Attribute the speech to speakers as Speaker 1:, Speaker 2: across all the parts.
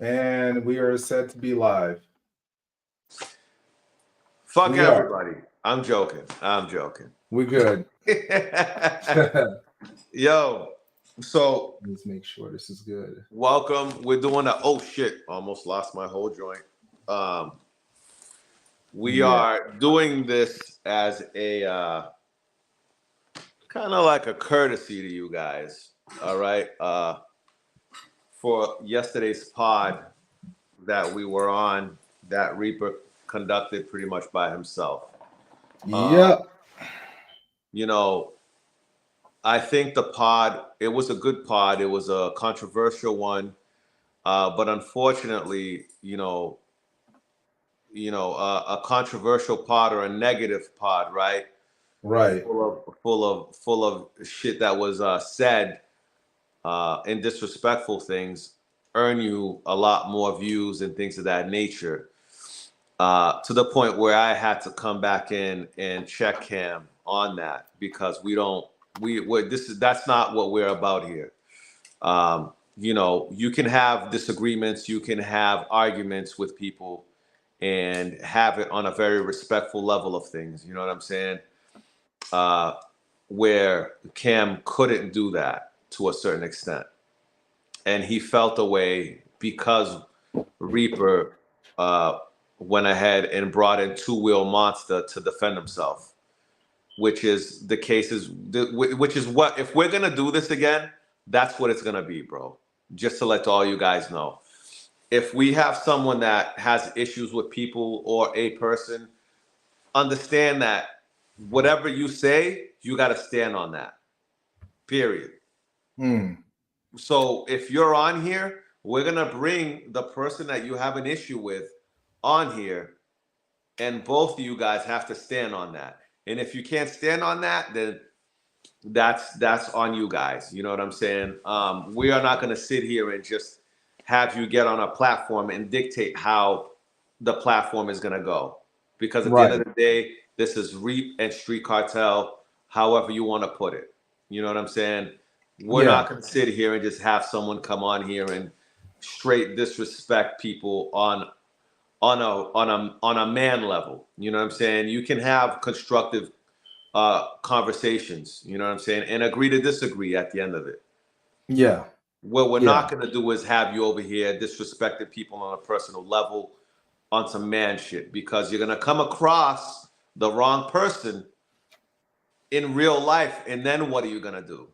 Speaker 1: And we are set to be live.
Speaker 2: Fuck
Speaker 1: We are.
Speaker 2: everybody. I'm joking. I'm joking.
Speaker 1: We good.
Speaker 2: Yo, so
Speaker 1: Let's make sure this is good.
Speaker 2: welcome. We're doing a oh shit. Almost lost my whole joint. Um, we
Speaker 1: Yeah.
Speaker 2: are doing this as a kind of like a courtesy to you guys. All right. For yesterday's pod that we were on, that Reaper conducted pretty much by himself. Um,
Speaker 1: Yep.
Speaker 2: you know, I think the pod, it was a good pod. It was a controversial one. But unfortunately, a controversial pod or a negative pod, right?
Speaker 1: Right.
Speaker 2: Full of shit that was said and disrespectful things earn you a lot more views and things of that nature. To the point where I had to come back in and check him on that because that's not what we're about here. You can have disagreements, you can have arguments with people and have it on a very respectful level of things. You know what I'm saying? Uh, where Cam couldn't do that to a certain extent. And he felt a way because Reaper uh, went ahead and brought in Two Wheel Monster to defend himself, which is the cases, which is what, if we're going to do this again, that's what it's going to be, bro. Just to let all you guys know. If we have someone that has issues with people or a person, understand that whatever you say, you got to stand on that. Period.
Speaker 1: Hmm.
Speaker 2: So if you're on here, we're going to bring the person that you have an issue with on here, and both of you guys have to stand on that. And if you can't stand on that, then that's on you guys. You know what I'm saying? We are not going to sit here and just have you get on a platform and dictate how the platform is going to go. Because at the end of
Speaker 1: Right.
Speaker 2: the day, this is Reap and Street Cartel, however you want to put it. You know what I'm saying? We're
Speaker 1: Yeah.
Speaker 2: not going to sit here and just have someone come on here and straight disrespect people on a man level. You know what I'm saying? You can have constructive conversations, you know what I'm saying, and agree to disagree at the end of it.
Speaker 1: Yeah.
Speaker 2: What we're
Speaker 1: Yeah.
Speaker 2: not going to do is have you over here disrespecting people on a personal level on some man shit because you're going to come across the wrong person in real life, and then what are you going to do?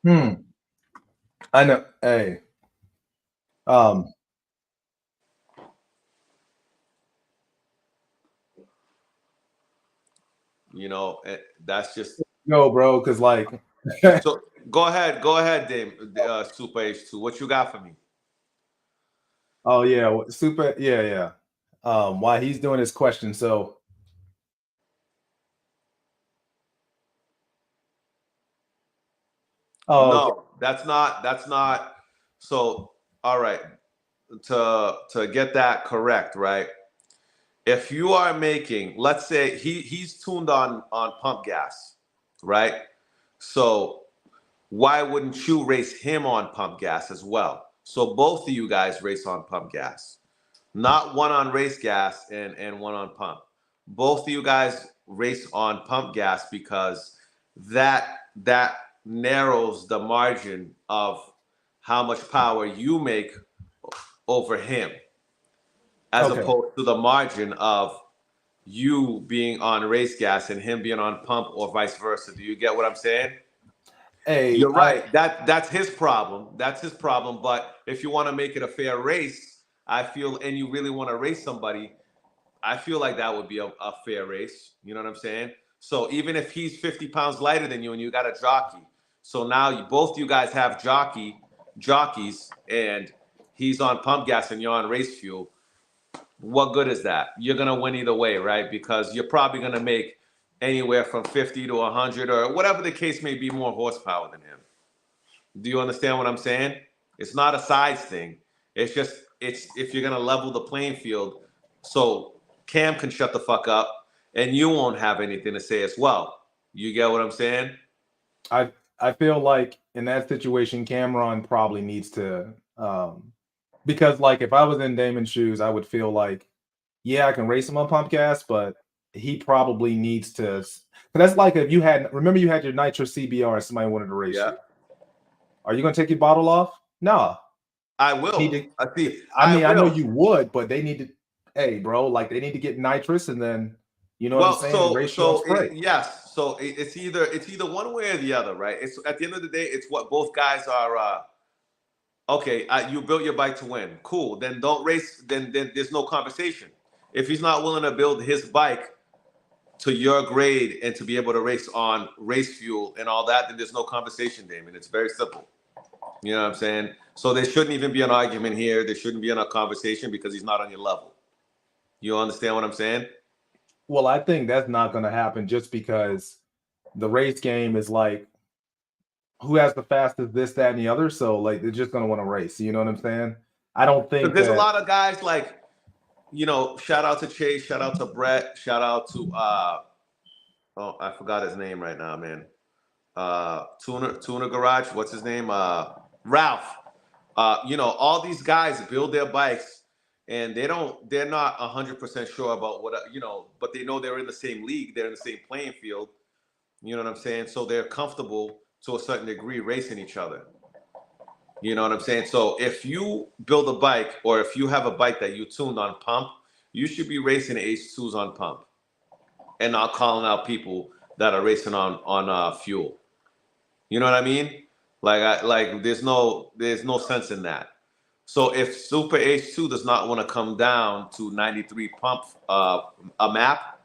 Speaker 1: Hmm. I know. Hey. Um.
Speaker 2: That's just
Speaker 1: Go, bro. Because like.
Speaker 2: so. Go ahead, Dame. Super H2. What you got for me?
Speaker 1: Oh yeah. Super. Yeah. Yeah. While he's doing his question, so. Oh. Okay.
Speaker 2: No, that's not. That's not. So, all right. To get that correct, right? If you are making, let's say he's tuned on pump gas, right? So why wouldn't you race him on pump gas as well? So both of you guys race on pump gas, not one on race gas and one on pump. Both of you guys race on pump gas because that narrows the margin of how much power you make over him as
Speaker 1: Okay.
Speaker 2: opposed to the margin of you being on race gas and him being on pump or vice versa. Do you get what I'm saying?
Speaker 1: Hey.
Speaker 2: You're right. That's his problem. That's his problem. But if you want to make it a fair race, I feel, and you really want to race somebody, I feel like that would be a fair race. You know what I'm saying? So even if he's 50 pounds lighter than you and you got a jockey, so now both you guys have jockeys, and he's on pump gas and you're on race fuel. What good is that? You're gonna win either way, right? Because you're probably gonna make anywhere from 50 to 100 or whatever the case may be more horsepower than him. Do you understand what I'm saying? It's not a size thing. It's just it's if you're gonna level the playing field, so Cam can shut the fuck up and you won't have anything to say as well. You get what I'm saying?
Speaker 1: I feel like in that situation, Cameron probably needs to Because like if I was in Damon's shoes, I would feel like, yeah, I can race him on pump gas, but he probably needs to. But that's like if you had, remember you had your Nitro CBR and somebody wanted to race
Speaker 2: Yeah,
Speaker 1: you. Are you gonna take your bottle off? No.
Speaker 2: I
Speaker 1: Need
Speaker 2: will.
Speaker 1: to.
Speaker 2: I see.
Speaker 1: I
Speaker 2: I
Speaker 1: mean, I know
Speaker 2: will.
Speaker 1: you would, but they need to. Hey, bro, like they need to get nitrous and then, you know what I'm
Speaker 2: Well,
Speaker 1: saying, and race you on spray.
Speaker 2: yes. So it's either one way or the other, right? It's at the end of the day, it's what both guys are. Okay, you built your bike to win. Cool. Then don't race. Then there's no conversation. If he's not willing to build his bike to your grade and to be able to race on race fuel and all that, then there's no conversation, Damon. It's very simple. You know what I'm saying? So there shouldn't even be an argument here. There shouldn't be a conversation because he's not on your level. You understand what I'm saying?
Speaker 1: Well, I think that's not going to happen just because the race game is like who has the fastest this, that, and the other. So like they're just going to want to race. You know what I'm saying? I don't
Speaker 2: Because
Speaker 1: think
Speaker 2: there's a
Speaker 1: that.
Speaker 2: lot of guys like, shout out to Chase, shout out to Brett, shout out to oh, I forgot his name right now, man. Tuna Garage, what's his name? Ralph. All these guys build their bikes and they're not 100% sure about but they know they're in the same league, they're in the same playing field. You know what I'm saying? So they're comfortable to a certain degree racing each other. You know what I'm saying? So if you build a bike or if you have a bike that you tuned on pump, you should be racing H2s on pump and not calling out people that are racing on fuel. You know what I mean? Like there's no sense in that. So if Super H2 does not want to come down to 93 pump a map,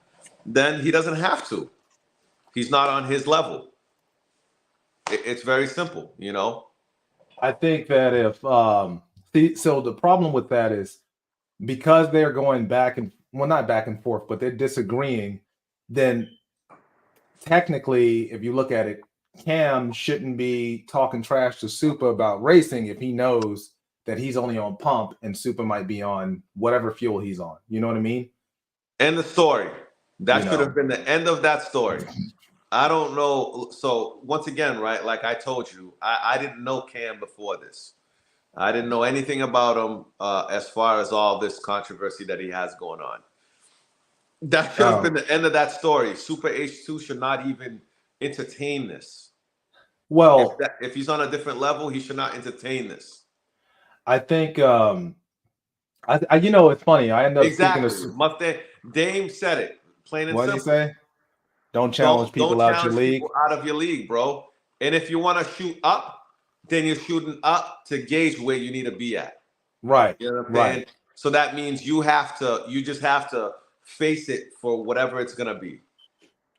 Speaker 2: then he doesn't have to. He's not on his level. It's very simple.
Speaker 1: I think that if see, so the problem with that is because they're going back and well, not back and forth, but they're disagreeing. Then technically, if you look at it, Cam shouldn't be talking trash to Super about racing if he knows that he's only on pump and Super might be on whatever fuel he's on. You know what I mean?
Speaker 2: End the story.
Speaker 1: You
Speaker 2: That should have
Speaker 1: know.
Speaker 2: been the end of that story. I don't know. So once again, right? Like I told you, I didn't know Cam before this. I didn't know anything about him as far as all this controversy that he has going on. That should have been
Speaker 1: Oh.
Speaker 2: the end of that story. Super H2 should not even entertain this. If
Speaker 1: Well,
Speaker 2: that if he's on a different level, he should not entertain this.
Speaker 1: I think it's funny. I end up speaking to
Speaker 2: Exactly. Mustang Dame said it, plain and
Speaker 1: what did he
Speaker 2: simple.
Speaker 1: say? Don't challenge
Speaker 2: Don't
Speaker 1: people out your
Speaker 2: challenge
Speaker 1: league.
Speaker 2: people out of your league, bro. And if you want to shoot up, then you're shooting up to gauge where you need to be at.
Speaker 1: Right,
Speaker 2: You know what I'm saying?
Speaker 1: right.
Speaker 2: So that means you just have to face it for whatever it's gonna be.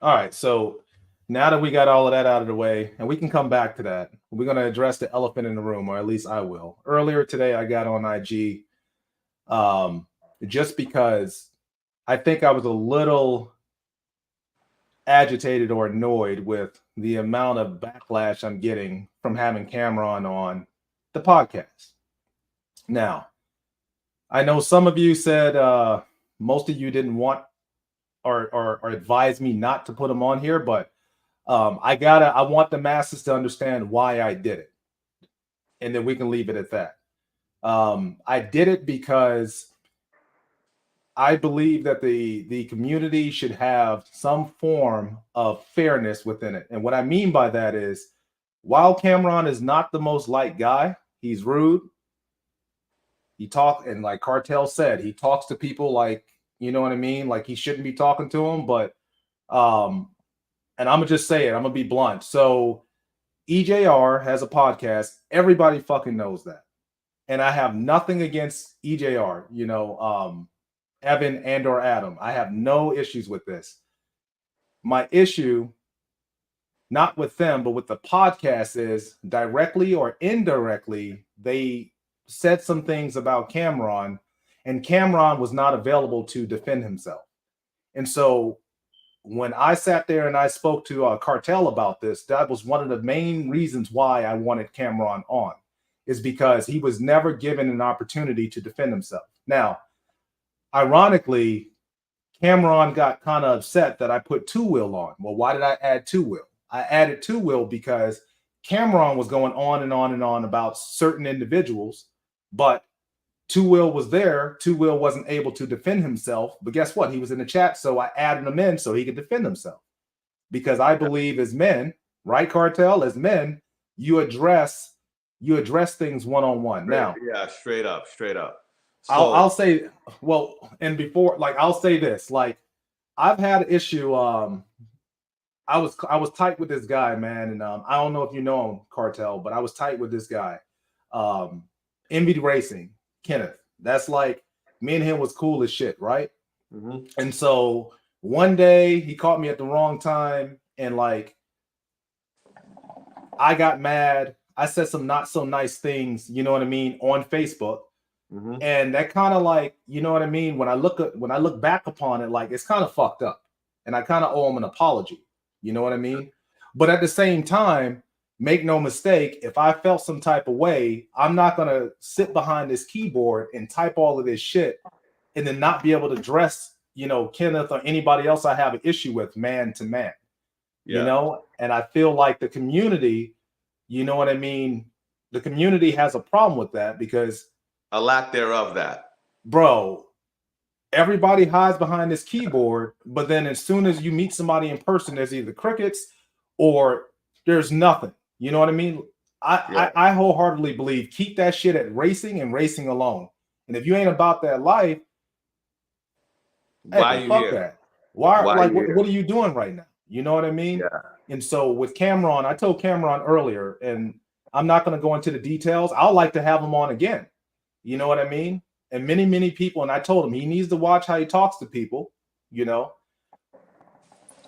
Speaker 1: All right. So now that we got all of that out of the way, and we can come back to that, we're going to address the elephant in the room, or at least I will. Earlier today, I got on IG um, just because I think I was a little agitated or annoyed with the amount of backlash I'm getting from having Cameron on the podcast. Now, I know some of you said most of you didn't want or advised me not to put him on here, but I want the masses to understand why I did it, and then we can leave it at that. I did it because I believe that the community should have some form of fairness within it. And what I mean by that is, while Cameron is not the most liked guy, he's rude. He talk and like Cartel said, he talks to people like you know what I mean, like he shouldn't be talking to him. But um, and I'm gonna just say it. I'm gonna be blunt. So EJR has a podcast. Everybody fucking knows that. And I have nothing against EJR, Evan and or Adam. I have no issues with this. My issue, not with them, but with the podcast is directly or indirectly, they said some things about Cameron, and Cameron was not available to defend himself. And so when I sat there and I spoke to Cartel about this, that was one of the main reasons why I wanted Cameron on, is because he was never given an opportunity to defend himself. Now, ironically, Cameron got kind of upset that I put Two Wheel on. Well, why did I add Two Wheel? I added Two Wheel because Cameron was going on and on and on about certain individuals, but Two Will was there. Two Will wasn't able to defend himself, but guess what? He was in the chat, so I added him in so he could defend himself. Because I believe as men, right, Cartel, as men, you address things one on one. Now,
Speaker 2: yeah, straight up.
Speaker 1: I'll
Speaker 2: So
Speaker 1: say, well, and before, like, I'll say this, like, I've had an issue. I was tight with this guy, man, and I don't know if you know him, Cartel, but I was tight with this guy, um, Envy Racing, Kenneth. That's like me and him was cool as shit, right?
Speaker 2: mm-hmm.
Speaker 1: And so one day he caught me at the wrong time, and like I got mad. I said some not so nice things, you know what I mean, on Facebook.
Speaker 2: Mm-hmm.
Speaker 1: And that kind of like, you know what I mean, when I look back upon it, like it's kind of fucked up. And I kind of owe him an apology. You know what I mean? But at the same time, make no mistake, if I felt some type of way, I'm not going to sit behind this keyboard and type all of this shit and then not be able to address, you know, Kenneth or anybody else I have an issue with man to man.
Speaker 2: Yeah.
Speaker 1: You know, and I feel like the community, you know what I mean? The community has a problem with that because
Speaker 2: a lack thereof that.
Speaker 1: Bro, everybody hides behind this keyboard, but then as soon as you meet somebody in person, there's either crickets or there's nothing. You know what I mean? I wholeheartedly believe keep that shit at racing and racing alone. And if you ain't about that life,
Speaker 2: why
Speaker 1: hey,
Speaker 2: you
Speaker 1: fuck
Speaker 2: here?
Speaker 1: that. Why like
Speaker 2: what
Speaker 1: are you doing right now? You know what I mean?
Speaker 2: Yeah.
Speaker 1: And so with Cameron, I told Cameron earlier, and I'm not going to go into the details. I'd like to have him on again. You know what I mean? And many people, and I told him he needs to watch how he talks to people, you know.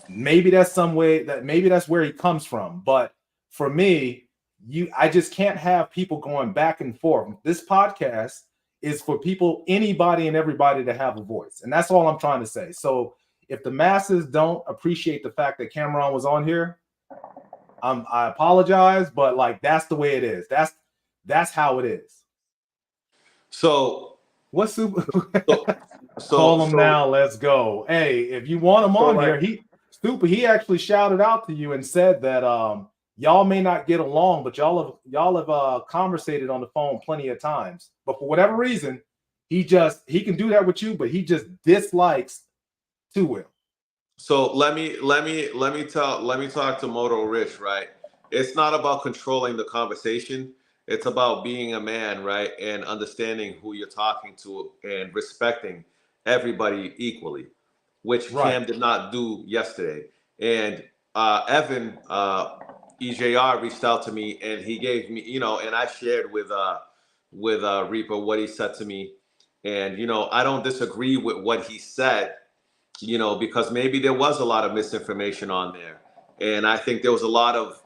Speaker 1: Maybe that's some way that maybe that's where he comes from. But for me, I just can't have people going back and forth. This podcast is for people, anybody and everybody to have a voice. And that's all I'm trying to say. So if the masses don't appreciate the fact that Cameron was on here, I apologize, but like that's the way it is. That's how it is.
Speaker 2: So
Speaker 1: what's super?
Speaker 2: so
Speaker 1: Call him now. Let's go. Hey, if you want him on here, he actually shouted out to you and said that y'all may not get along, but y'all have conversated on the phone plenty of times. But for whatever reason, he can do that with you, but he just dislikes Two Will.
Speaker 2: So let me talk to Moto Rich, right? It's not about controlling the conversation. It's about being a man, right? And understanding who you're talking to and respecting everybody equally, which Cam did not do yesterday. And Evan, EJR reached out to me and he gave me, you know, and I shared with Reaper what he said to me. And, you know, I don't disagree with what he said, you know, because maybe there was a lot of misinformation on there. And I think there was a lot of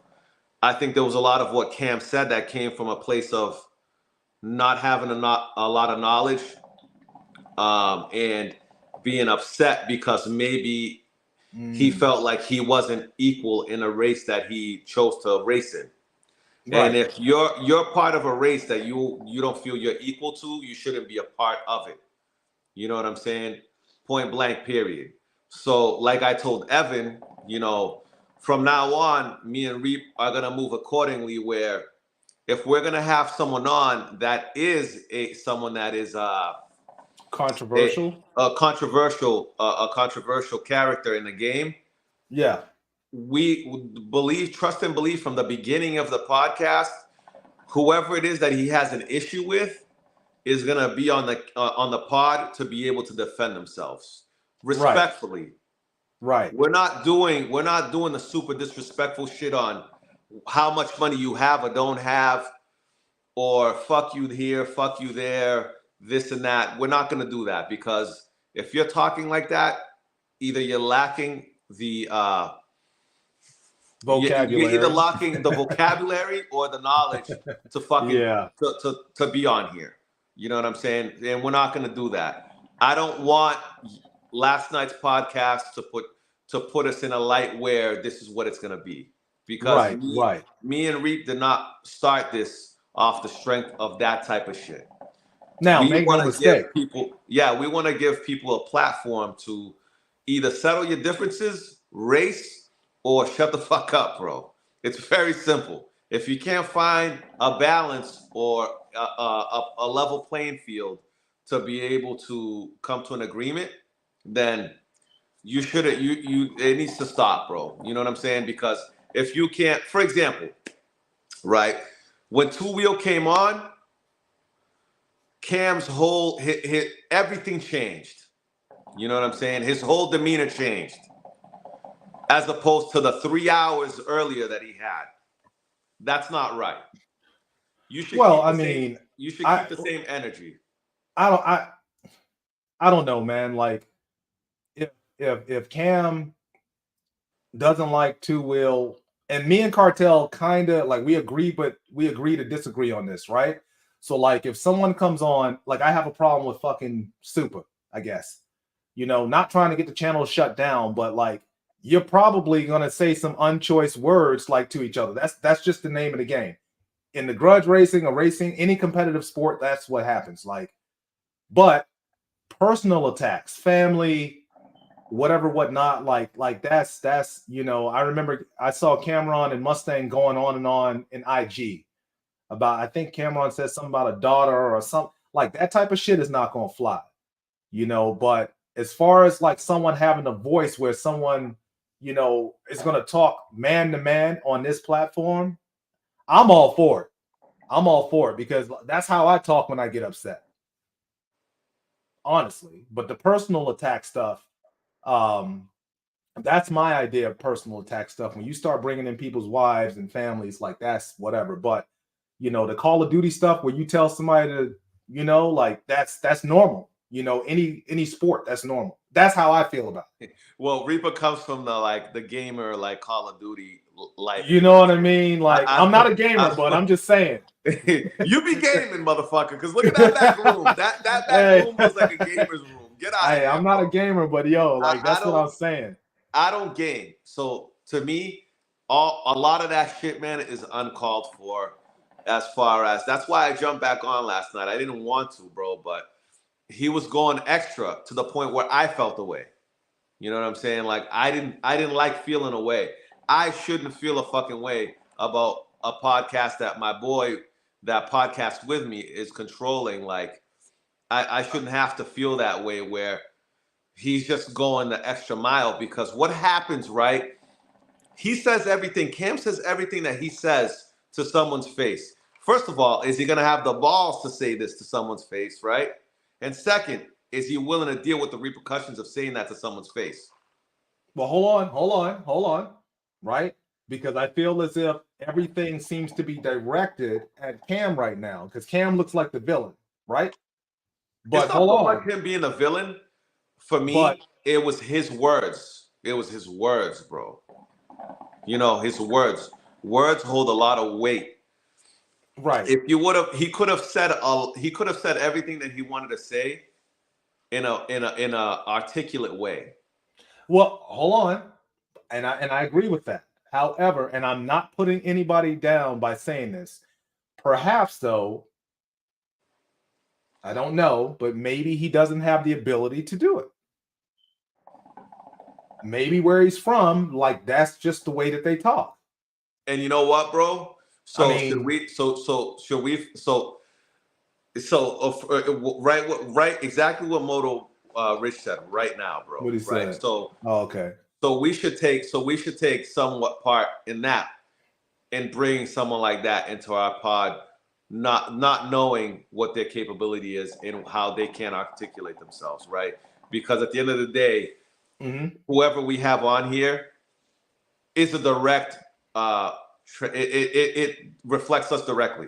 Speaker 2: what Cam said that came from a place of not having a lot of knowledge, and being upset because maybe he felt like he wasn't equal in a race that he chose to race in. Right. And if you're part of a race that you don't feel you're equal to, you shouldn't be a part of it. You know what I'm saying? Point blank, period. So, like I told Evan, you know, from now on, me and Reap are gonna move accordingly. Where if we're gonna have someone on that is someone that is
Speaker 1: controversial,
Speaker 2: a controversial character in the game,
Speaker 1: yeah,
Speaker 2: we trust and believe from the beginning of the podcast, whoever it is that he has an issue with is gonna be on the pod to be able to defend themselves respectfully.
Speaker 1: Right.
Speaker 2: We're not doing the super disrespectful shit on how much money you have or don't have, or fuck you here, fuck you there, this and that. We're not gonna do that, because if you're talking like that, either you're lacking the
Speaker 1: vocabulary.
Speaker 2: You're either lacking the vocabulary or the knowledge to fucking to be on here. You know what I'm saying? And we're not gonna do that. I don't want last night's podcast to put us in a light where this is what it's gonna be. Because me and Reap did not start this off the strength of that type of shit.
Speaker 1: Now, make no mistake.
Speaker 2: We want to give people a platform to either settle your differences, race, or shut the fuck up, bro. It's very simple. If you can't find a balance or a level playing field to be able to come to an agreement, then you shouldn't. It needs to stop, bro. You know what I'm saying? Because if you can't, for example, right, when Two Wheel came on, Cam's whole hit everything changed. You know what I'm saying? His whole demeanor changed, as opposed to the 3 hours earlier that he had. That's not right. You should
Speaker 1: Well,
Speaker 2: keep
Speaker 1: I
Speaker 2: the same.
Speaker 1: mean,
Speaker 2: You should
Speaker 1: I
Speaker 2: keep the same energy.
Speaker 1: I don't I don't know, man. Like if Cam doesn't like Two Will, and me and Cartel kind of like we agree, but we agree to disagree on this, right? So like if someone comes on, like I have a problem with fucking Super, I guess. Not trying to get the channel shut down, but like you're probably gonna say some unchoice words like to each other. That's just the name of the game. In the grudge racing or racing, any competitive sport, that's what happens. Like, but personal attacks, family, whatever, whatnot, like that's I remember I saw Cameron and Mustang going on and on in IG about, I think Cameron said something about a daughter or something like that. Type of shit is not gonna fly, but as far as like someone having a voice where someone is gonna talk man to man on this platform, I'm all for it. I'm all for it because that's how I talk when I get upset, honestly. But the personal attack stuff, um that's my idea of personal attack stuff. When you start bringing in people's wives and families, like that's whatever. But the Call of Duty stuff where you tell somebody to, like that's normal. Any sport, that's normal. That's how I feel about it.
Speaker 2: Well, Reaper comes from the gamer, like Call of Duty life.
Speaker 1: You know what I mean? Like
Speaker 2: I
Speaker 1: I'm not a
Speaker 2: don't.
Speaker 1: gamer, but I'm just saying.
Speaker 2: You be gaming, motherfucker. Because look at that back room. That back
Speaker 1: Hey,
Speaker 2: room was like a gamer's room. Get out of
Speaker 1: hey,
Speaker 2: here,
Speaker 1: I'm not a
Speaker 2: bro.
Speaker 1: gamer, but yo, like
Speaker 2: I
Speaker 1: that's what
Speaker 2: don't.
Speaker 1: I'm saying.
Speaker 2: I don't game. So to me, a lot of that shit, man, is uncalled for. As far as that's why I jumped back on last night. I didn't want to, bro, but he was going extra to the point where I felt away. You know what I'm saying? Like I didn't like feeling away. I shouldn't feel a fucking way about a podcast that my boy that podcast with me is controlling. Like I shouldn't have to feel that way where he's just going the extra mile, because what happens, right? He says everything. Cam says everything that he says to someone's face. First of all, is he going to have the balls to say this to someone's face, right? And second, is he willing to deal with the repercussions of saying that to someone's face?
Speaker 1: Well, hold on, right? Because I feel as if everything seems to be directed at Cam right now, because Cam looks like the villain, right?
Speaker 2: It's
Speaker 1: But
Speaker 2: not
Speaker 1: hold
Speaker 2: so much
Speaker 1: on,
Speaker 2: him being a villain. For
Speaker 1: but
Speaker 2: me, it was his words. It was his words, bro. His words. Words hold a lot of weight.
Speaker 1: right.
Speaker 2: If you would have, he could have said everything that he wanted to say in a articulate way.
Speaker 1: Well, hold on, and I agree with that. However, and I'm not putting anybody down by saying this. Perhaps though, I don't know, but maybe he doesn't have the ability to do it. Maybe where he's from, like that's just the way that they talk.
Speaker 2: And you know what, bro?
Speaker 1: I
Speaker 2: So should
Speaker 1: mean,
Speaker 2: we? Should we? Right, exactly what Moto Rich said right now, bro.
Speaker 1: what he
Speaker 2: Right.
Speaker 1: said.
Speaker 2: So
Speaker 1: Oh, okay.
Speaker 2: we should take somewhat part in that, and bringing someone like that into our pod, not knowing what their capability is and how they can articulate themselves, right? Because at the end of the day,
Speaker 1: Mm-hmm.
Speaker 2: whoever we have on here is a direct. It reflects us directly.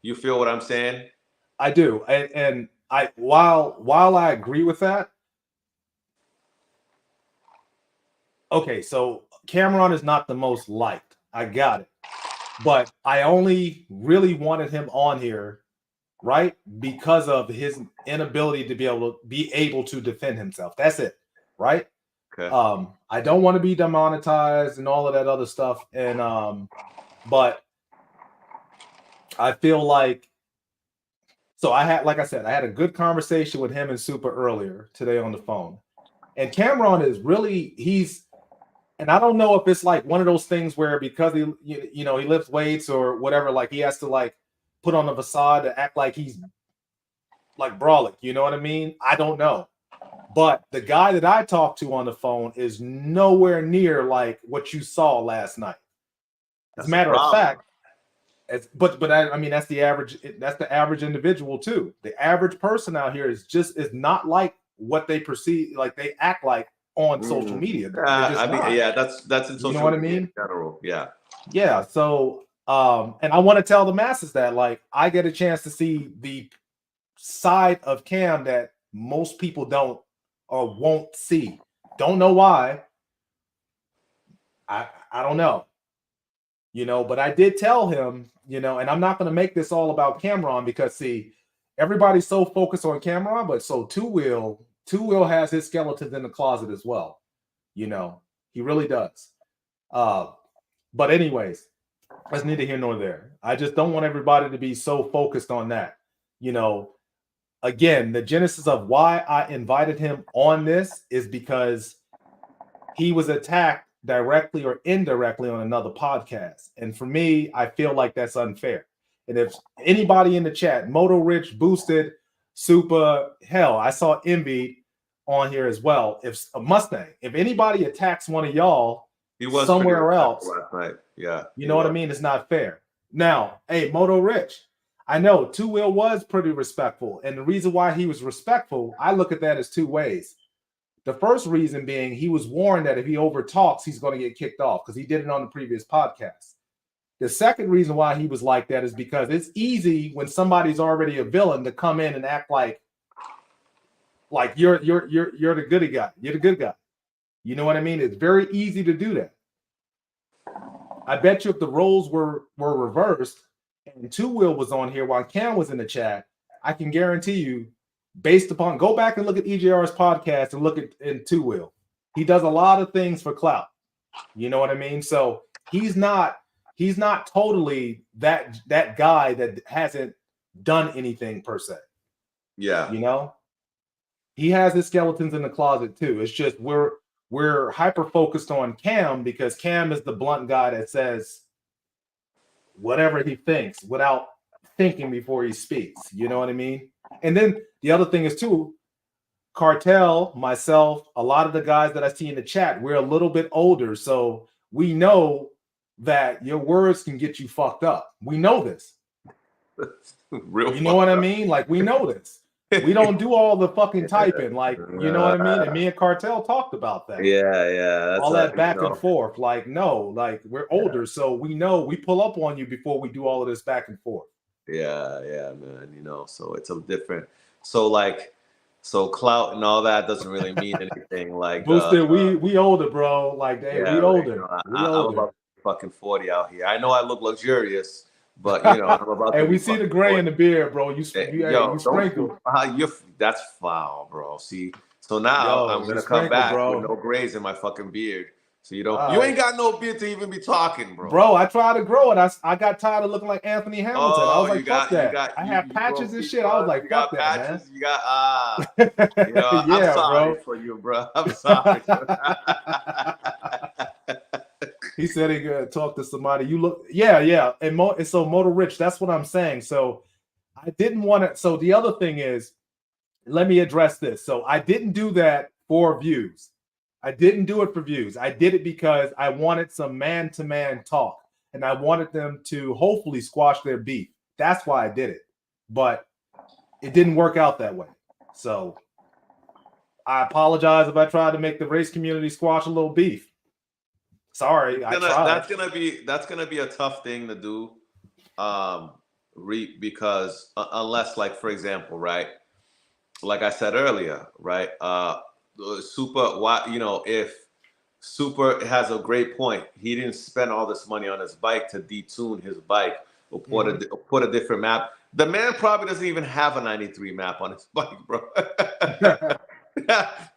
Speaker 2: You feel what I'm saying?
Speaker 1: I do, and I while I agree with that. Okay, so Cameron is not the most liked. I got it, but I only really wanted him on here, right, because of his inability to be able to defend himself. That's it, right?
Speaker 2: Okay.
Speaker 1: I don't want to be demonetized and all of that other stuff, and but I feel like, so I had, like I said, I had a good conversation with him and Super earlier today on the phone. And Cameron is really, and I don't know if it's like one of those things where because he lifts weights or whatever, like he has to like put on a facade to act like he's like brolic. You know what I mean? I don't know. But the guy that I talked to on the phone is nowhere near like what you saw last night. As a matter of fact, but I mean that's the average individual too. The average person out here is not like what they perceive, like they act like on social media.
Speaker 2: I mean, yeah, that's in social
Speaker 1: you know what
Speaker 2: media
Speaker 1: I mean?
Speaker 2: in general. Yeah.
Speaker 1: Yeah. So and I want to tell the masses that like I get a chance to see the side of Cam that most people don't or won't see. Don't know why. I don't know. You know, but I did tell him, you know, and I'm not going to make this all about Cameron because see, everybody's so focused on Cameron, but so Two Wheel has his skeletons in the closet as well. You know, he really does. But anyways, that's neither here nor there. I just don't want everybody to be so focused on that. You know, again, the genesis of why I invited him on this is because he was attacked directly or indirectly on another podcast. And for me, I feel like that's unfair. And if anybody in the chat, Moto Rich, Boosted, Super, hell, I saw Envy on here as well. If a Mustang, if anybody attacks one of y'all somewhere else,
Speaker 2: last night. Yeah,
Speaker 1: you know what I mean? It's not fair. Now, hey, Moto Rich, I know Two Wheel was pretty respectful. And the reason why he was respectful, I look at that as two ways. The first reason being he was warned that if he overtalks, he's going to get kicked off because he did it on the previous podcast. The second reason why he was like that is because it's easy when somebody's already a villain to come in and act like you're the goody guy. You're the good guy. You know what I mean? It's very easy to do that. I bet you if the roles were reversed and Two Wheel was on here while Cam was in the chat, I can guarantee you, based upon, go back and look at EJR's podcast and look at in Two Wheel. He does a lot of things for clout. You know what I mean? So he's not totally that guy that hasn't done anything per se.
Speaker 2: Yeah.
Speaker 1: You know? He has his skeletons in the closet too. It's just we're hyper focused on Cam because Cam is the blunt guy that says whatever he thinks without thinking before he speaks. You know what I mean? And then the other thing is too, Cartel, myself, a lot of the guys that I see in the chat, we're a little bit older, so we know that your words can get you fucked up. We know this. You know what I mean? Like we know this. We don't do all the fucking typing, like you know what I mean. And me and Cartel talked about that.
Speaker 2: Yeah.
Speaker 1: All that back and forth. Like no, like we're older, so we know we pull up on you before we do all of this back and forth.
Speaker 2: Yeah, man. You know, so it's a different. So clout and all that doesn't really mean anything. Like
Speaker 1: Boosted, we older, bro. Like hey, we older.
Speaker 2: You know, I'm about fucking 40 out here. I know I look luxurious. But you know, I'm about.
Speaker 1: Hey, we see the gray in the beard, bro. You sprinkle.
Speaker 2: That's foul, bro. See, so now I'm gonna come back with no grays in my fucking beard. So you don't. You ain't got no beard to even be talking, bro.
Speaker 1: Bro, I tried to grow it. I got tired of looking like Anthony Hamilton. I was like, fuck that. I have patches and shit. I was like, fuck that, man.
Speaker 2: You got you know, I'm sorry for you, bro. I'm sorry.
Speaker 1: He said he could talk to somebody. You look, yeah. And so Motor Rich, that's what I'm saying. So I didn't want to. So the other thing is, let me address this. So I didn't do that for views. I didn't do it for views. I did it because I wanted some man-to-man talk, and I wanted them to hopefully squash their beef. That's why I did it. But it didn't work out that way. So I apologize if I tried to make the race community squash a little beef. Sorry,
Speaker 2: that's gonna be a tough thing to do, because unless, like, for example, right, like I said earlier, right, Super, you know, if Super has a great point, he didn't spend all this money on his bike to detune his bike or put a different map. The man probably doesn't even have a 93 map on his bike, bro.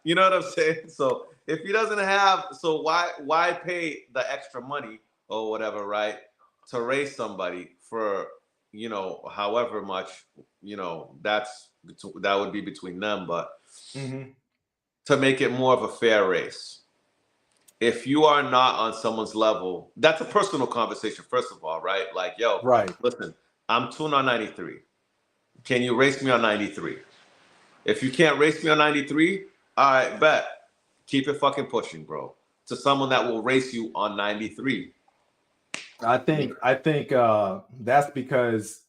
Speaker 2: You know what I'm saying? So if he doesn't have, so why pay the extra money or whatever, right, to race somebody for, you know, however much, you know, that would be between them, but to make it more of a fair race. If you are not on someone's level, that's a personal conversation, first of all, right? Like, yo,
Speaker 1: right.
Speaker 2: Listen, I'm tuned on 93. Can you race me on 93? If you can't race me on 93, all right, bet. Keep it fucking pushing, bro. To someone that will race you on 93.
Speaker 1: I think that's because,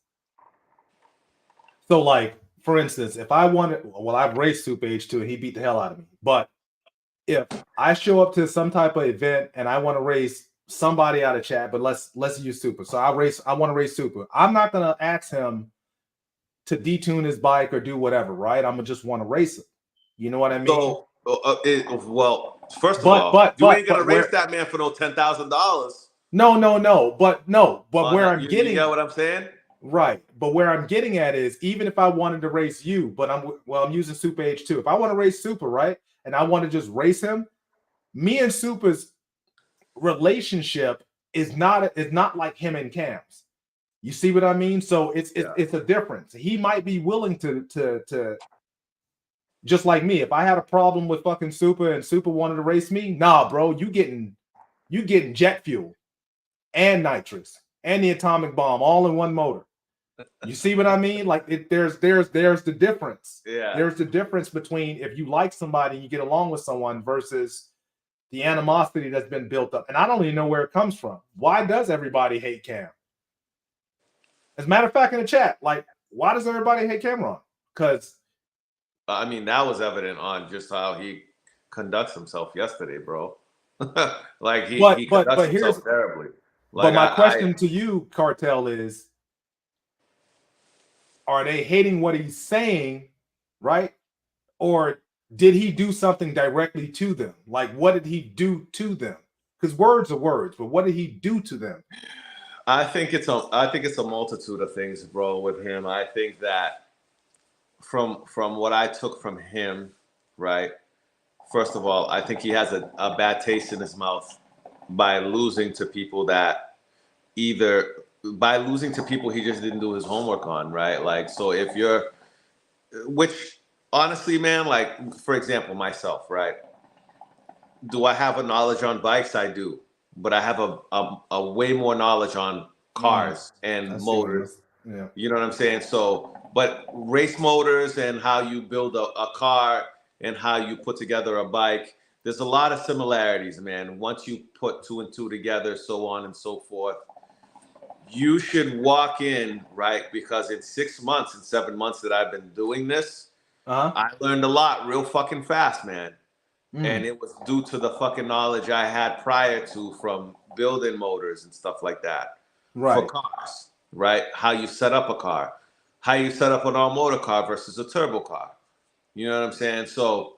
Speaker 1: so like, for instance, if I wanted, well, I've raced Super H2 and he beat the hell out of me. But if I show up to some type of event and I want to race somebody out of chat, but let's use Super. So I want to race Super. I'm not gonna ask him to detune his bike or do whatever, right? I'm gonna just want to race it. You know what I mean?
Speaker 2: So, well, first of all, you ain't gonna
Speaker 1: But
Speaker 2: race
Speaker 1: where,
Speaker 2: that man for no $10,000.
Speaker 1: no, where I'm
Speaker 2: You
Speaker 1: getting,
Speaker 2: get what I'm saying?
Speaker 1: right, but where I'm getting at is, even if I wanted to race you, but I'm using Super H2. If I want to race Super, right, and I want to just race him, me and Super's relationship is not like him and Cam's. You see what I mean? So it's a difference. He might be willing to just like me. If I had a problem with fucking Super and Super wanted to race me, nah, bro, you getting jet fuel and nitrous and the atomic bomb all in one motor. You see what I mean? Like, there's the difference.
Speaker 2: Yeah.
Speaker 1: There's the difference between if you like somebody and you get along with someone versus the animosity that's been built up. And I don't even know where it comes from. Why does everybody hate Cam? As a matter of fact, in the chat, like, why does everybody hate Cameron? Because
Speaker 2: I mean, that was evident on just how he conducts himself yesterday, bro. Like he conducts
Speaker 1: but here's
Speaker 2: himself terribly.
Speaker 1: but
Speaker 2: Like
Speaker 1: my question to you, Cartel, is, are they hating what he's saying, right? Or did he do something directly to them? Like, what did he do to them? Because words are words, but what did he do to them?
Speaker 2: I think it's a multitude of things, bro, with him. I think that from what I took from him, right? First of all, I think he has a bad taste in his mouth by losing to people that either by losing to people he just didn't do his homework on, right? Like, so if you're, which honestly, man, like, for example, myself, right? Do I have a knowledge on bikes? I do, but I have a way more knowledge on cars and motors.
Speaker 1: Yeah.
Speaker 2: You know what I'm saying? So, but race motors and how you build a car and how you put together a bike, there's a lot of similarities, man. Once you put two and two together, so on and so forth, you should walk in, right? Because in 6 months and 7 months that I've been doing this, I learned a lot real fucking fast, man. And it was due to the fucking knowledge I had prior to from building motors and stuff like that for cars, right? How you set up a car, how you set up an all-motor car versus a turbo car. You know what I'm saying? So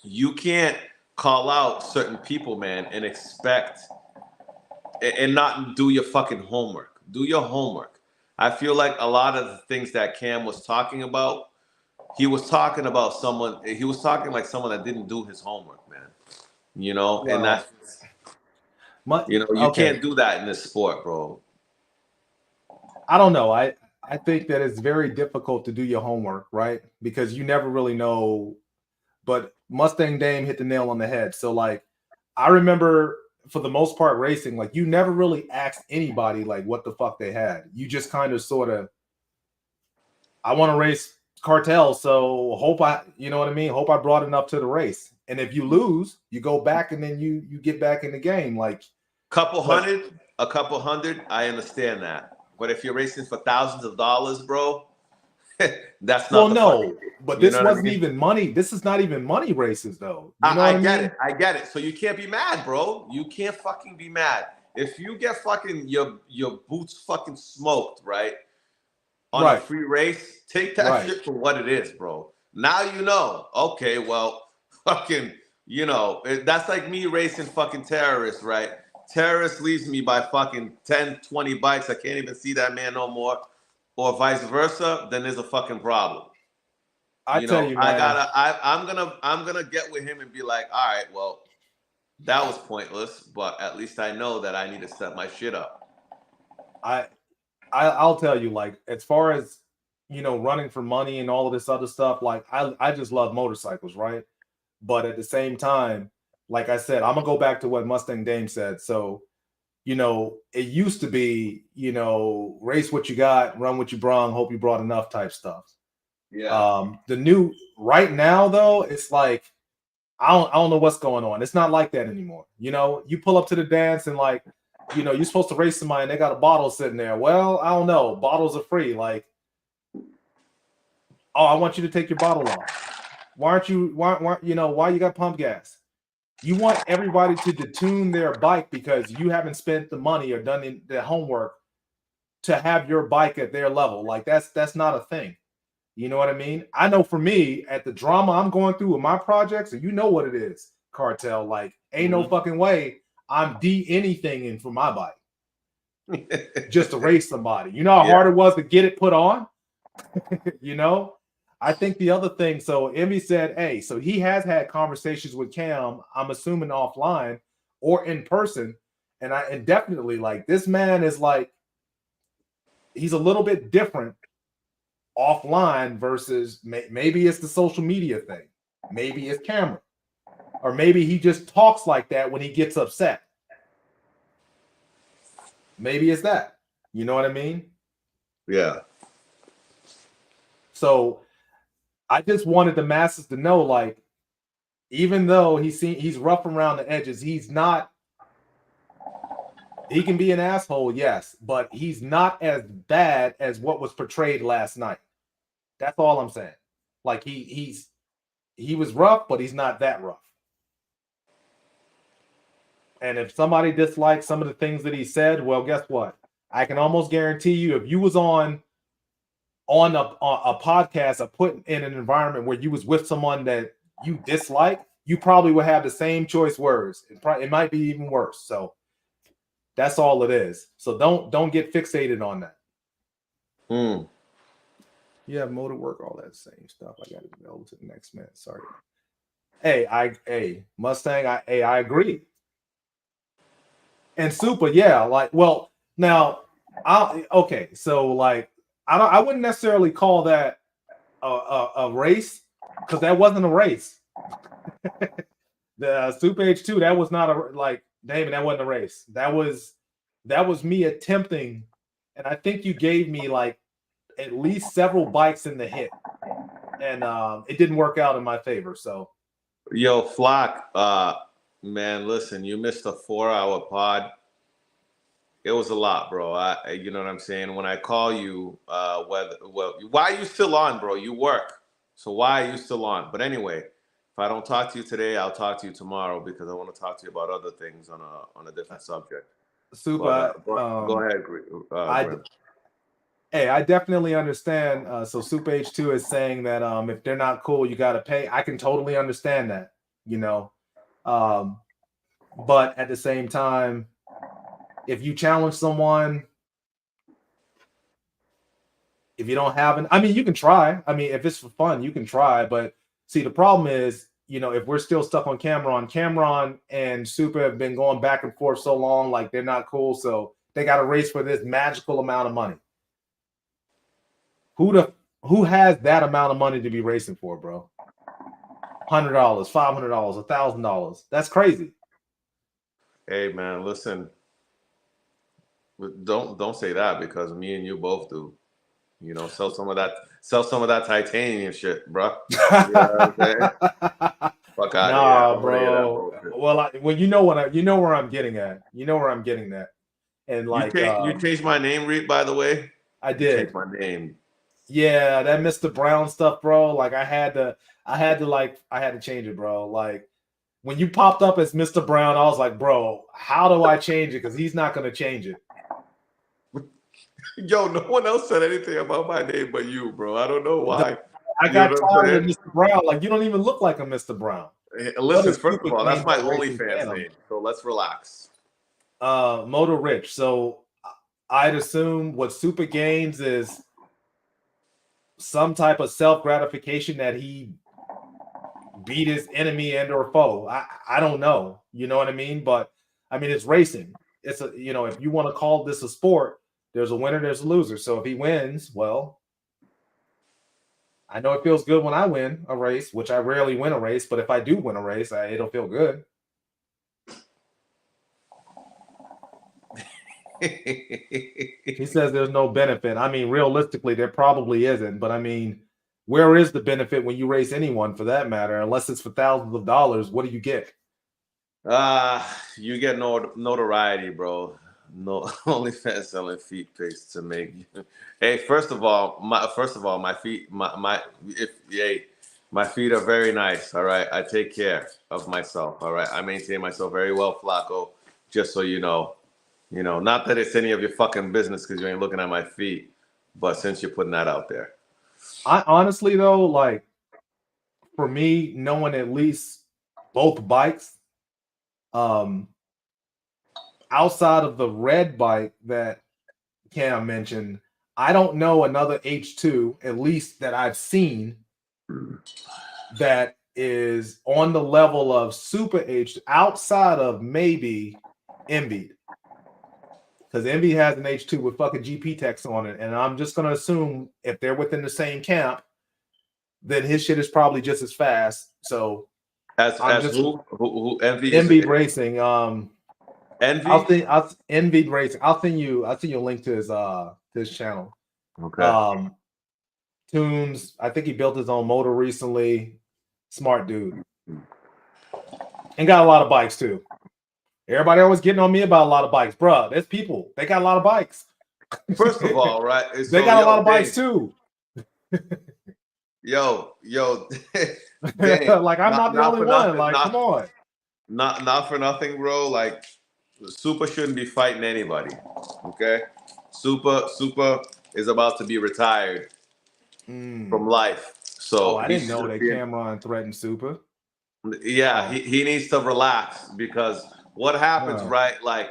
Speaker 2: you can't call out certain people, man, and expect and not do your fucking homework. Do your homework. I feel like a lot of the things that Cam was talking about, he was talking about someone. He was talking like someone that didn't do his homework, man. You know, and that's you can't do that in this sport, bro.
Speaker 1: I don't know. I think that it's very difficult to do your homework, right? Because you never really know. But Mustang Dame hit the nail on the head. So, like, I remember, for the most part, racing, like, you never really asked anybody like what the fuck they had. You just kind of sort of, I want to race Cartel, so you know what I mean? Hope I brought enough to the race. And if you lose, you go back and then you get back in the game. Like,
Speaker 2: a couple hundred, I understand that. But if you're racing for thousands of dollars, bro, that's not the fucking.
Speaker 1: But
Speaker 2: You
Speaker 1: this
Speaker 2: know what I
Speaker 1: wasn't
Speaker 2: mean?
Speaker 1: even money. This is not even money races, though. You know what I mean?
Speaker 2: I get it. So you can't be mad, bro. You can't fucking be mad. If you get fucking your boots fucking smoked, right? On a free race, take that shit for what it is, bro. Now you know. Okay, well, fucking, that's like me racing fucking terrorists, right? Terrorist leaves me by fucking 10, 20 bikes. I can't even see that man no more. Or vice versa, then there's a fucking problem.
Speaker 1: I tell you, man.
Speaker 2: I'm gonna get with him and be like, all right, well, that was pointless, but at least I know that I need to set my shit up.
Speaker 1: I'll tell you, like, as far as, running for money and all of this other stuff, like, I just love motorcycles, right? But at the same time, like I said, I'm gonna go back to what Mustang Dame said. So it used to be, race what you got, run what you brung, hope you brought enough type stuff.
Speaker 2: Yeah.
Speaker 1: The new right now though, it's like I don't know what's going on. It's not like that anymore. You pull up to the dance and like, you're supposed to race somebody and they got a bottle sitting there. Well, I don't know. Bottles are free. Like, oh, I want you to take your bottle off. Why aren't you? Why you got pump gas? You want everybody to detune their bike because you haven't spent the money or done the homework to have your bike at their level. Like that's not a thing. You know what I mean? I know for me, at the drama I'm going through with my projects, and you know what it is, Cartel. Like, ain't no fucking way I'm anything in for my bike just to race somebody. You know how hard it was to get it put on? I think the other thing, so Emmy said, hey, so he has had conversations with Cam, I'm assuming offline or in person. And definitely like this man is like, he's a little bit different offline versus maybe it's the social media thing. Maybe it's camera. Or maybe he just talks like that when he gets upset. Maybe it's that. You know what I mean?
Speaker 2: Yeah.
Speaker 1: So I just wanted the masses to know, like, even though he's rough around the edges, he can be an asshole, yes, but he's not as bad as what was portrayed last night. That's all I'm saying. Like he was rough, but he's not that rough. And if somebody dislikes some of the things that he said, well, guess what? I can almost guarantee you, if you was on a podcast or put in an environment where you was with someone that you dislike, you probably would have the same choice words. It might be even worse. So that's all it is. So don't get fixated on that. Yeah, motor work, all that same stuff. I got to go to the next minute. Sorry. Hey, Mustang. I agree. And Super, yeah, like, well, now, okay, so like, I wouldn't necessarily call that a race because that wasn't a race. The Super H2, that was not David, that wasn't a race. That was me attempting, and I think you gave me like at least several bites in the hit, and it didn't work out in my favor. So,
Speaker 2: Yo, Flock, man, listen, you missed a 4-hour pod. It was a lot, bro. You know what I'm saying? When I call you, why are you still on, bro? You work, so why are you still on? But anyway, if I don't talk to you today, I'll talk to you tomorrow because I want to talk to you about other things on a different subject.
Speaker 1: Super.
Speaker 2: But go ahead, Grim.
Speaker 1: I definitely understand. So Super H2 is saying that if they're not cool, you got to pay. I can totally understand that, but at the same time, if you challenge someone, if you don't have I mean, you can try. I mean, if it's for fun, you can try. But see, the problem is, if we're still stuck on Cameron and Super have been going back and forth so long, like they're not cool. So they got to race for this magical amount of money. Who has that amount of money to be racing for, bro? $100, $500, $1,000. That's crazy.
Speaker 2: Hey, man, listen. Don't say that because me and you both do. Sell some of that titanium shit, bro. You know what I'm saying? Fuck out of here. I don't
Speaker 1: bro. Well, you know where I'm getting at. You know where I'm getting at. And like,
Speaker 2: you changed my name, Reed, by the way.
Speaker 1: I did.
Speaker 2: You changed my name.
Speaker 1: Yeah, that Mr. Brown stuff, bro. Like, I had to change it, bro. Like, when you popped up as Mr. Brown, I was like, bro, how do I change it? Because he's not gonna change it.
Speaker 2: Yo, no one else said anything about my name but you, bro. I don't know why.
Speaker 1: I got tired of Mr. Brown. Like, you don't even look like a Mr. Brown.
Speaker 2: Hey, listen, first of all, that's my OnlyFans name. So let's relax.
Speaker 1: Moto Rich. So I'd assume what Super Gains is some type of self-gratification that he beat his enemy and or foe. I don't know. You know what I mean? But I mean, it's racing. It's if you want to call this a sport, there's a winner, there's a loser. So if he wins, well, I know it feels good when I win a race, which I rarely win a race, but if I do win a race, it'll feel good. He says there's no benefit. I mean, realistically, there probably isn't. But I mean, where is the benefit when you race anyone for that matter? Unless it's for thousands of dollars, what do you get?
Speaker 2: You get no notoriety, bro. No, OnlyFans selling feet pics to make. Hey, my feet, my feet are very nice. All right, I take care of myself. All right, I maintain myself very well, Flacco. Just so you know, not that it's any of your fucking business because you ain't looking at my feet, but since you're putting that out there,
Speaker 1: I honestly though, like for me, knowing at least both bikes, um, outside of the red bike that Cam mentioned, I don't know another H2, at least that I've seen, that is on the level of Super H outside of maybe Envy. Because Envy has an H2 with fucking GP text on it. And I'm just going to assume if they're within the same camp, then his shit is probably just as fast. So I'm just
Speaker 2: who Envy is
Speaker 1: Envy Racing.
Speaker 2: Envy.
Speaker 1: I'll Envy Racing. I'll send you a link to his channel.
Speaker 2: Okay.
Speaker 1: Tunes. I think he built his own motor recently. Smart dude. And got a lot of bikes too. Everybody always getting on me about a lot of bikes. Bruh, there's people. They got a lot of bikes.
Speaker 2: First of all, right?
Speaker 1: They got a lot of bikes too.
Speaker 2: Yo,
Speaker 1: Dang. Like I'm not the only one. Like, come on.
Speaker 2: Not for nothing, bro. Like Super shouldn't be fighting anybody. Okay? Super is about to be retired from life. So
Speaker 1: I didn't know that Cameron threatened Super.
Speaker 2: Yeah, he needs to relax because what happens, right? Like,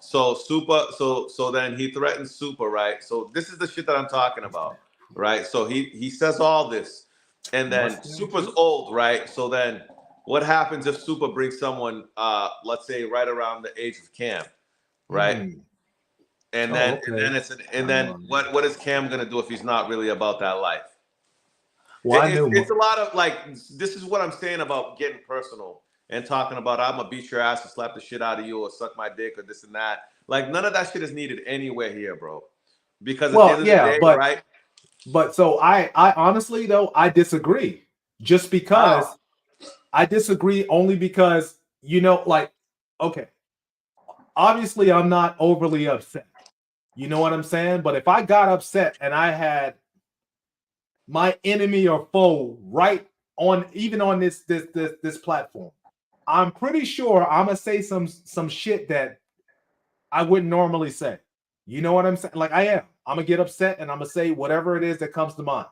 Speaker 2: so Super, so then he threatens Super, right? So this is the shit that I'm talking about, right? So he says all this, and then Super's old, right? So then what happens if Super brings someone, let's say right around the age of Cam, right? And then what is Cam gonna do if he's not really about that life?
Speaker 1: Well,
Speaker 2: It's a lot of like, this is what I'm saying about getting personal and talking about I'm gonna beat your ass and slap the shit out of you or suck my dick or this and that. Like none of that shit is needed anywhere here, bro. Because at the end of the day, right?
Speaker 1: But so I honestly though I disagree. Just because I disagree only because like okay, obviously I'm not overly upset. You know what I'm saying? But if I got upset and I had my enemy or foe right on even on this platform, I'm pretty sure I'm gonna say some shit that I wouldn't normally say. You know what I'm saying? Like I am. I'm gonna get upset and I'm gonna say whatever it is that comes to mind.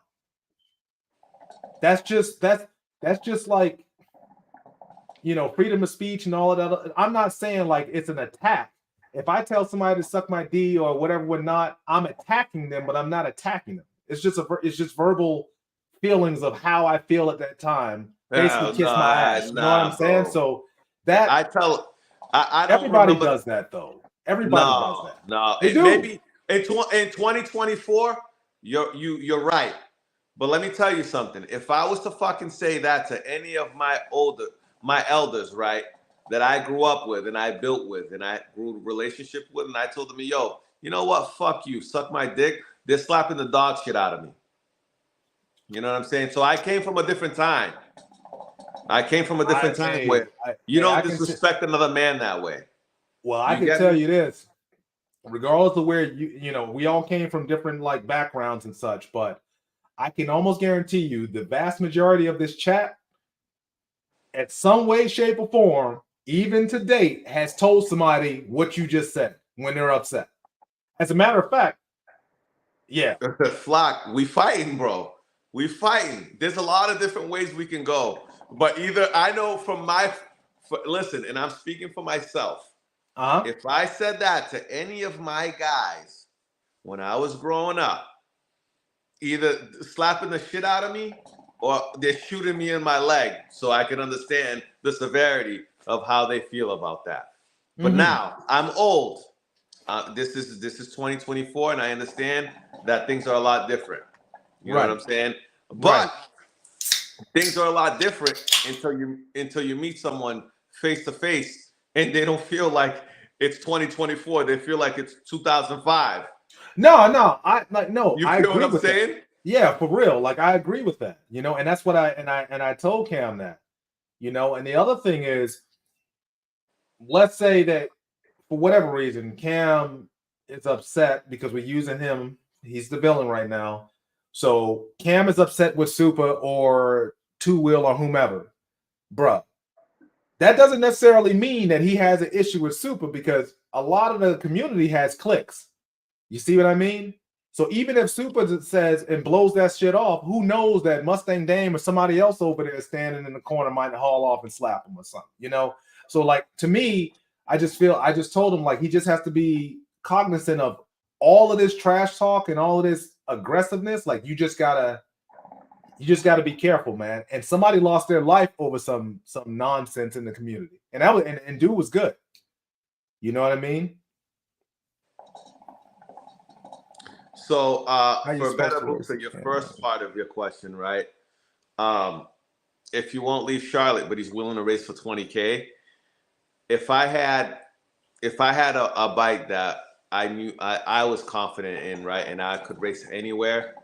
Speaker 1: That's just like freedom of speech and all of that. I'm not saying like it's an attack. If I tell somebody to suck my D or whatever, whatnot, I'm attacking them, but I'm not attacking them. It's just verbal feelings of how I feel at that time. Basically, kiss my ass. You know what I'm saying? So that
Speaker 2: I don't
Speaker 1: everybody
Speaker 2: remember
Speaker 1: does that though. Everybody does that.
Speaker 2: No,
Speaker 1: They do.
Speaker 2: Maybe in 2024, you're right. But let me tell you something. If I was to fucking say that to any of my elders, right, that I grew up with and I built with and I grew a relationship with, and I told them, yo, you know what? Fuck you. Suck my dick. They're slapping the dog shit out of me. You know what I'm saying? So I came from a different time. Where you don't disrespect another man that way.
Speaker 1: Well, I can tell you this. Regardless of where we all came from different like backgrounds and such, but I can almost guarantee you the vast majority of this chat, at some way, shape, or form, even to date, has told somebody what you just said when they're upset. As a matter of fact, yeah.
Speaker 2: Flock, we fighting, bro. We fighting. There's a lot of different ways we can go. But either I know listen, and I'm speaking for myself. If I said that to any of my guys when I was growing up, either slapping the shit out of me or they're shooting me in my leg so I can understand the severity of how they feel about that. But now I'm old. This is 2024, and I understand that things are a lot different. You know what I'm saying? But things are a lot different until you meet someone face to face, and they don't feel like it's 2024. They feel like it's 2005.
Speaker 1: No,
Speaker 2: You
Speaker 1: I
Speaker 2: feel what
Speaker 1: agree
Speaker 2: I'm
Speaker 1: with that.
Speaker 2: saying?
Speaker 1: Yeah, for real. Like I agree with that. And that's what I told Cam that. And the other thing is, let's say that for whatever reason, Cam is upset because we're using him. He's the villain right now. So Cam is upset with Super or Two Wheel or whomever. Bruh, that doesn't necessarily mean that he has an issue with Super, because a lot of the community has clicks. You see what I mean? So even if Super says and blows that shit off, who knows that Mustang Dame or somebody else over there standing in the corner might haul off and slap him or something. So like, to me, I just told him, like, he just has to be cognizant of all of this trash talk and all of this aggressiveness. Like, you just gotta be careful, man. And somebody lost their life over some nonsense in the community. And that was and dude was good. You know what I mean?
Speaker 2: So,
Speaker 1: How you
Speaker 2: for
Speaker 1: supposed
Speaker 2: better
Speaker 1: to
Speaker 2: to
Speaker 1: raise a
Speaker 2: your
Speaker 1: kid,
Speaker 2: first part of your question, right? Um, if you won't leave Charlotte, but he's willing to race for 20K, if I had a bike that I knew I was confident in, right, and I could race anywhere,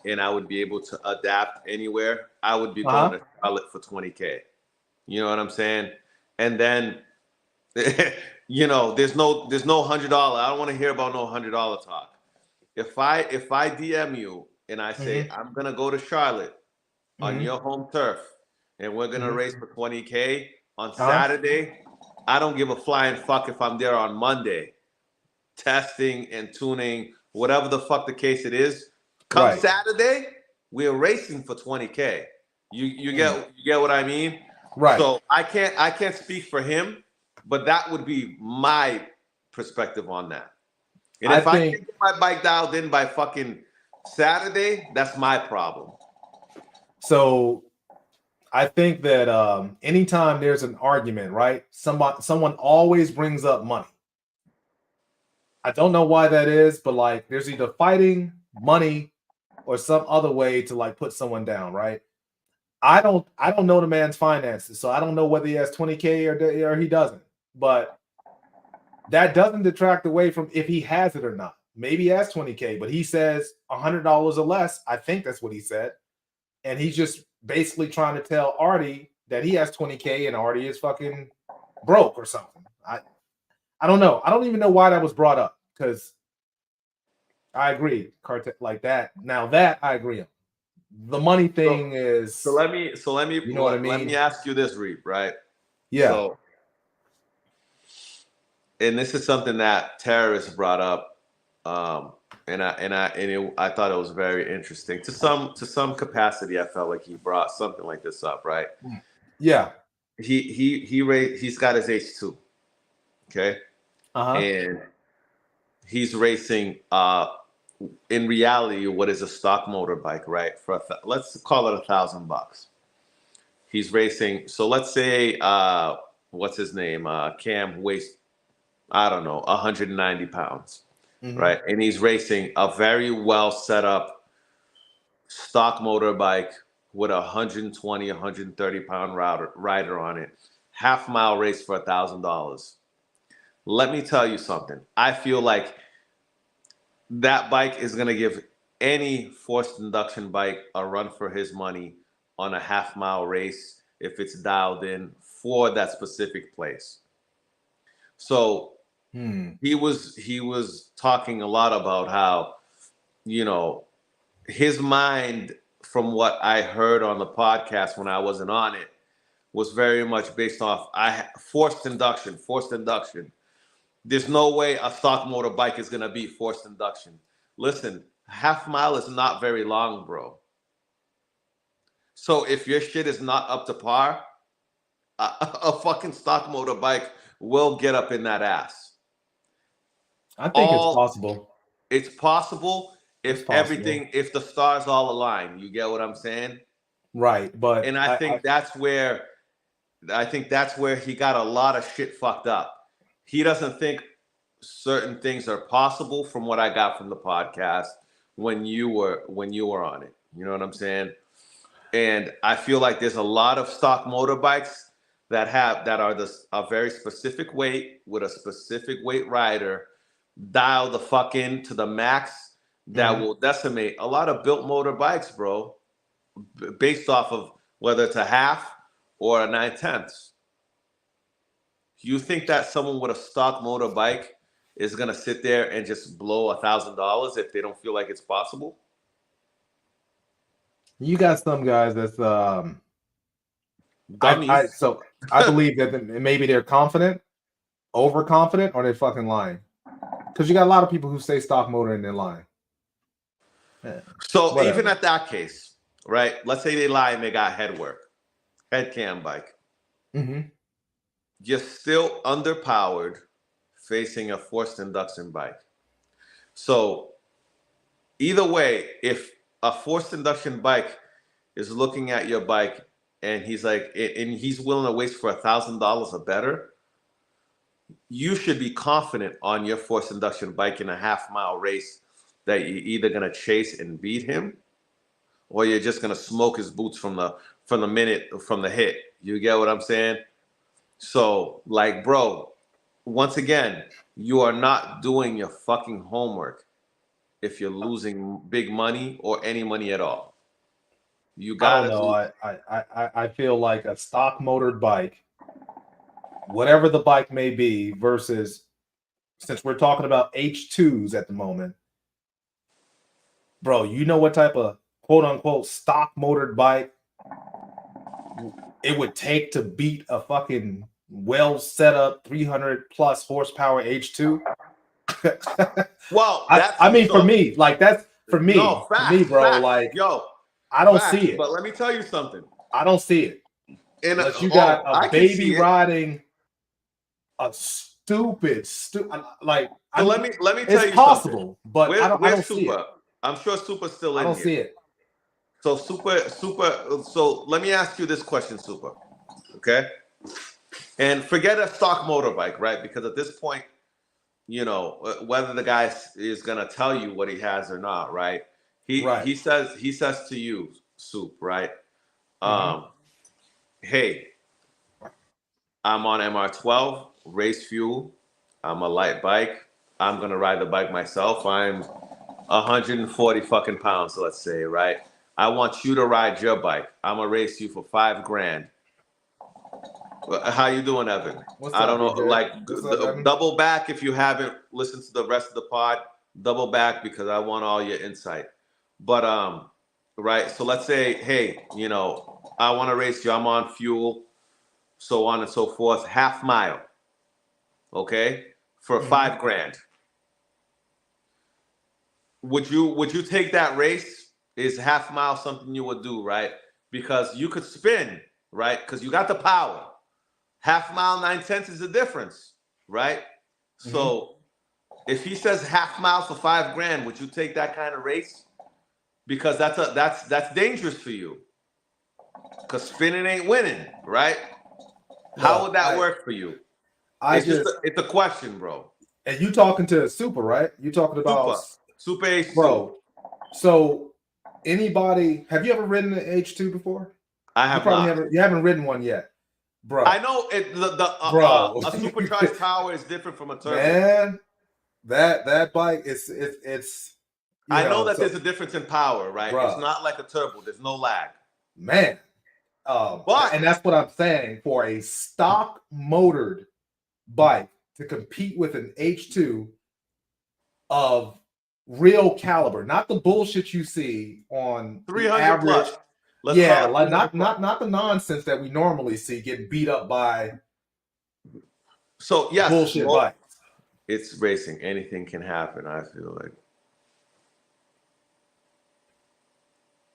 Speaker 2: and I would be able to adapt anywhere, I would be going
Speaker 1: Uh-huh.
Speaker 2: to Charlotte for 20K. You know what I'm saying? And then, there's no $100. I don't want to hear about no $100 talk. If I DM you and I say
Speaker 1: Mm-hmm.
Speaker 2: I'm gonna go to Charlotte on
Speaker 1: Mm-hmm.
Speaker 2: your home turf and we're gonna
Speaker 1: Mm-hmm.
Speaker 2: race for 20K on
Speaker 1: Uh-huh.
Speaker 2: Saturday, I don't give a flying fuck if I'm there on Monday, testing and tuning, whatever the fuck the case it is. Come
Speaker 1: Right.
Speaker 2: Saturday, we're racing for 20K. You
Speaker 1: Mm.
Speaker 2: get what I mean?
Speaker 1: Right.
Speaker 2: So I can't speak for him, but that would be my perspective on that. And
Speaker 1: I
Speaker 2: if I
Speaker 1: think
Speaker 2: can't get my bike dialed in by fucking Saturday, that's my problem.
Speaker 1: so. I think that anytime there's an argument, right? Someone always brings up money. I don't know why that is, but like, there's either fighting, money, or some other way to like put someone down, right? I don't know the man's finances, so I don't know whether he has 20K or he doesn't. But that doesn't detract away from if he has it or not. Maybe he has 20K, but he says $100 or less. I think that's what he said. And he's just basically trying to tell Artie that he has 20K and Artie is fucking broke or something. I don't know. I don't even know why that was brought up, because I agree. Cartel like that. Now that I agree on. The money
Speaker 2: So
Speaker 1: thing
Speaker 2: so
Speaker 1: is,
Speaker 2: let me so let me
Speaker 1: you know what I
Speaker 2: let me
Speaker 1: mean?
Speaker 2: ask you this, Reap, right?
Speaker 1: Yeah.
Speaker 2: So, and this is something that terrorists brought up, I thought it was very interesting. To some capacity, I felt like he brought something like this up, right?
Speaker 1: Yeah.
Speaker 2: He's got his H2, okay,
Speaker 1: Uh-huh.
Speaker 2: and he's racing in reality what is a stock motorbike, right? Let's call it $1,000. He's racing. So let's say what's his name? Cam weighs, I don't know, 190 pounds,
Speaker 1: Mm-hmm.
Speaker 2: right? And he's racing a very well set up stock motorbike with a 120, 130 pound rider on it. Half mile race for $1,000. Let me tell you something. I feel like that bike is going to give any forced induction bike a run for his money on a half mile race if it's dialed in for that specific place. So
Speaker 1: Hmm.
Speaker 2: he was talking a lot about how, you know, his mind, from what I heard on the podcast when I wasn't on it, was very much based off forced induction, forced induction. There's no way a stock motorbike is gonna be forced induction. Listen, half mile is not very long, bro. So if your shit is not up to par, a fucking stock motorbike will get up in that ass.
Speaker 1: I think it's
Speaker 2: All
Speaker 1: possible.
Speaker 2: It's possible
Speaker 1: It's
Speaker 2: if
Speaker 1: possible.
Speaker 2: if the stars all align. You get what I'm saying?
Speaker 1: Right. But
Speaker 2: And I think that's where he got a lot of shit fucked up. He doesn't think certain things are possible from what I got from the podcast when you were on it. You know what I'm saying? And I feel like there's a lot of stock motorbikes that are a very specific weight with a specific weight rider, dial the fuck in to the max that will decimate a lot of built motor bikes, bro, based off of whether it's a half or a 9/10. You think that someone with a stock motor bike is gonna sit there and just blow $1,000 if they don't feel like it's possible?
Speaker 1: You got some guys that's
Speaker 2: Dummies.
Speaker 1: I believe that maybe they're confident, overconfident, or they're fucking lying. Because you got a lot of people who say stock motor and they're lying. Yeah,
Speaker 2: so
Speaker 1: whatever.
Speaker 2: even at that case, right? Let's say they lie and they got head cam bike. You're still underpowered facing a forced induction bike. So either way, if a forced induction bike is looking at your bike and he's like, and he's willing to waste for $1,000 or better, you should be confident on your forced induction bike in a half-mile race that you're either gonna chase and beat him, or you're just gonna smoke his boots from the hit. You get what I'm saying? So, like, bro, once again, you are not doing your fucking homework if you're losing big money or any money at all. You
Speaker 1: I don't
Speaker 2: gotta
Speaker 1: know. I feel like a stock motored bike, whatever the bike may be, versus, since we're talking about H2s at the moment, bro, you know what type of quote unquote stock motored bike it would take to beat a fucking well set up 300 plus horsepower H2?
Speaker 2: Well,
Speaker 1: I mean, for me, like, that's for me,
Speaker 2: no, facts,
Speaker 1: for me, bro.
Speaker 2: facts.
Speaker 1: Like,
Speaker 2: yo,
Speaker 1: I don't
Speaker 2: facts,
Speaker 1: see it.
Speaker 2: But let me tell you something.
Speaker 1: I don't see it.
Speaker 2: And
Speaker 1: Unless you got
Speaker 2: I
Speaker 1: a
Speaker 2: can see
Speaker 1: baby
Speaker 2: it.
Speaker 1: riding a stupid, like,
Speaker 2: So let me tell you
Speaker 1: possible,
Speaker 2: something.
Speaker 1: but I don't see
Speaker 2: Super?
Speaker 1: it.
Speaker 2: I'm sure Super's still in
Speaker 1: I don't
Speaker 2: here.
Speaker 1: see it.
Speaker 2: So Super. So let me ask you this question, Super. Okay. And forget a stock motorbike, right? Because at this point, you know whether the guy is gonna tell you what he has or not, right? He says to you, Soup, right? Hey, I'm on MR12 race fuel. I'm a light bike. I'm gonna ride the bike myself. I'm 140 fucking pounds, let's say, right? I want you to ride your bike. I'm gonna race you for $5,000. How you doing, Evan? I don't know. Like, double back if you haven't listened to the rest of the pod. Double back because I want all your insight. But right. So let's say, hey, you know, I want to race you. I'm on fuel, so on and so forth. Half mile, okay, for $5,000. Would you take that race? Is half mile something you would do, right? Because you could spin, right? Because you got the power. Half mile, 9/10 is the difference, right? So if he says half mile for $5,000, would you take that kind of race? Because that's dangerous for you. Because spinning ain't winning, right? How would that work for you? It's a question, bro.
Speaker 1: And you talking to Super, right? You talking about
Speaker 2: Super H2.
Speaker 1: Bro. So anybody, have you ever ridden an H2 before?
Speaker 2: I have not.
Speaker 1: You haven't ridden one yet. Bro,
Speaker 2: I know a supercharged power is different from a turbo.
Speaker 1: Man, that bike it's
Speaker 2: I know that there's a difference in power, right?
Speaker 1: Bro,
Speaker 2: it's not like a turbo. There's no lag.
Speaker 1: Man, and that's what I'm saying. For a stock motored bike to compete with an H2 of real caliber, not the bullshit you see on
Speaker 2: 300
Speaker 1: average.
Speaker 2: plus.
Speaker 1: Like not the nonsense that we normally see getting beat up by.
Speaker 2: So yes,
Speaker 1: bullshit bikes.
Speaker 2: It's racing. Anything can happen. I feel like.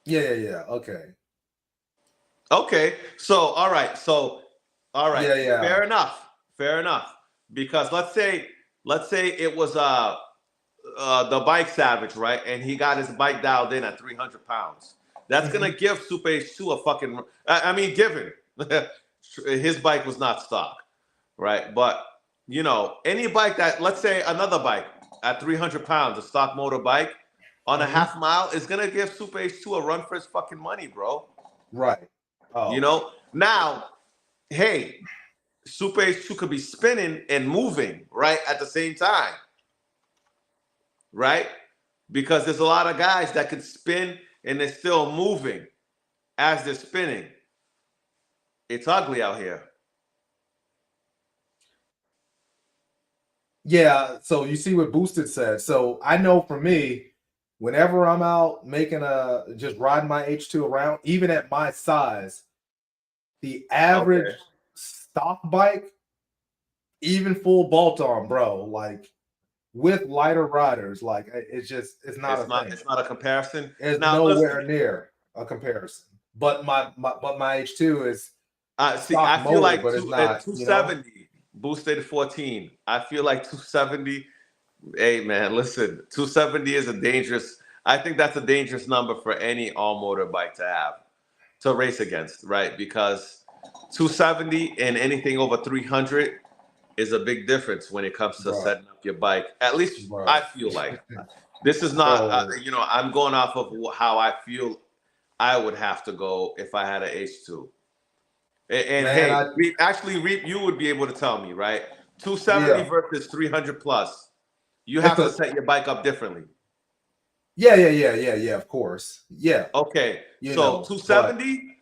Speaker 1: Yeah.
Speaker 2: Okay. So all right.
Speaker 1: Yeah.
Speaker 2: Fair enough. Because let's say it was the bike savage, right? And he got his bike dialed in at 300 pounds. That's gonna give Super H2 a fucking. I mean, given his bike was not stock, right? But you know, any bike that, let's say, another bike at 300 pounds, a stock motor bike on a half mile is gonna give Super H2 a run for his fucking money, bro.
Speaker 1: Right.
Speaker 2: You know. Now, hey, Super H2 could be spinning and moving right at the same time, right? Because there's a lot of guys that could spin and they're still moving as they're spinning. It's ugly out here.
Speaker 1: Yeah, so you see what Boosted said. So I know for me, whenever I'm out making just riding my H2 around, even at my size, the average
Speaker 2: Okay.
Speaker 1: stock bike, even full bolt on, bro, like with lighter riders, like it's not a thing.
Speaker 2: It's not a comparison.
Speaker 1: It's
Speaker 2: Now listen,
Speaker 1: nowhere near a comparison. But my H2 is
Speaker 2: see,
Speaker 1: stock
Speaker 2: I feel
Speaker 1: motor,
Speaker 2: like
Speaker 1: but it's
Speaker 2: at
Speaker 1: not,
Speaker 2: 270 boosted 14. I feel like 270. Hey man, listen, 270 is a dangerous. I think that's a dangerous number for any all motor bike to have to race against, right? Because 270 and anything over 300 is a big difference when it comes to
Speaker 1: bro,
Speaker 2: setting up your bike. At least
Speaker 1: bro.
Speaker 2: I feel like this is not.
Speaker 1: So
Speaker 2: I'm going off of how I feel. I would have to go if I had an H2. And
Speaker 1: man,
Speaker 2: hey, Reap, you would be able to tell me, right? 270
Speaker 1: yeah,
Speaker 2: versus 300 plus. You
Speaker 1: it's
Speaker 2: have to
Speaker 1: a
Speaker 2: set your bike up differently.
Speaker 1: yeah, of course. Yeah,
Speaker 2: Okay,
Speaker 1: you
Speaker 2: so
Speaker 1: know, but
Speaker 2: 270.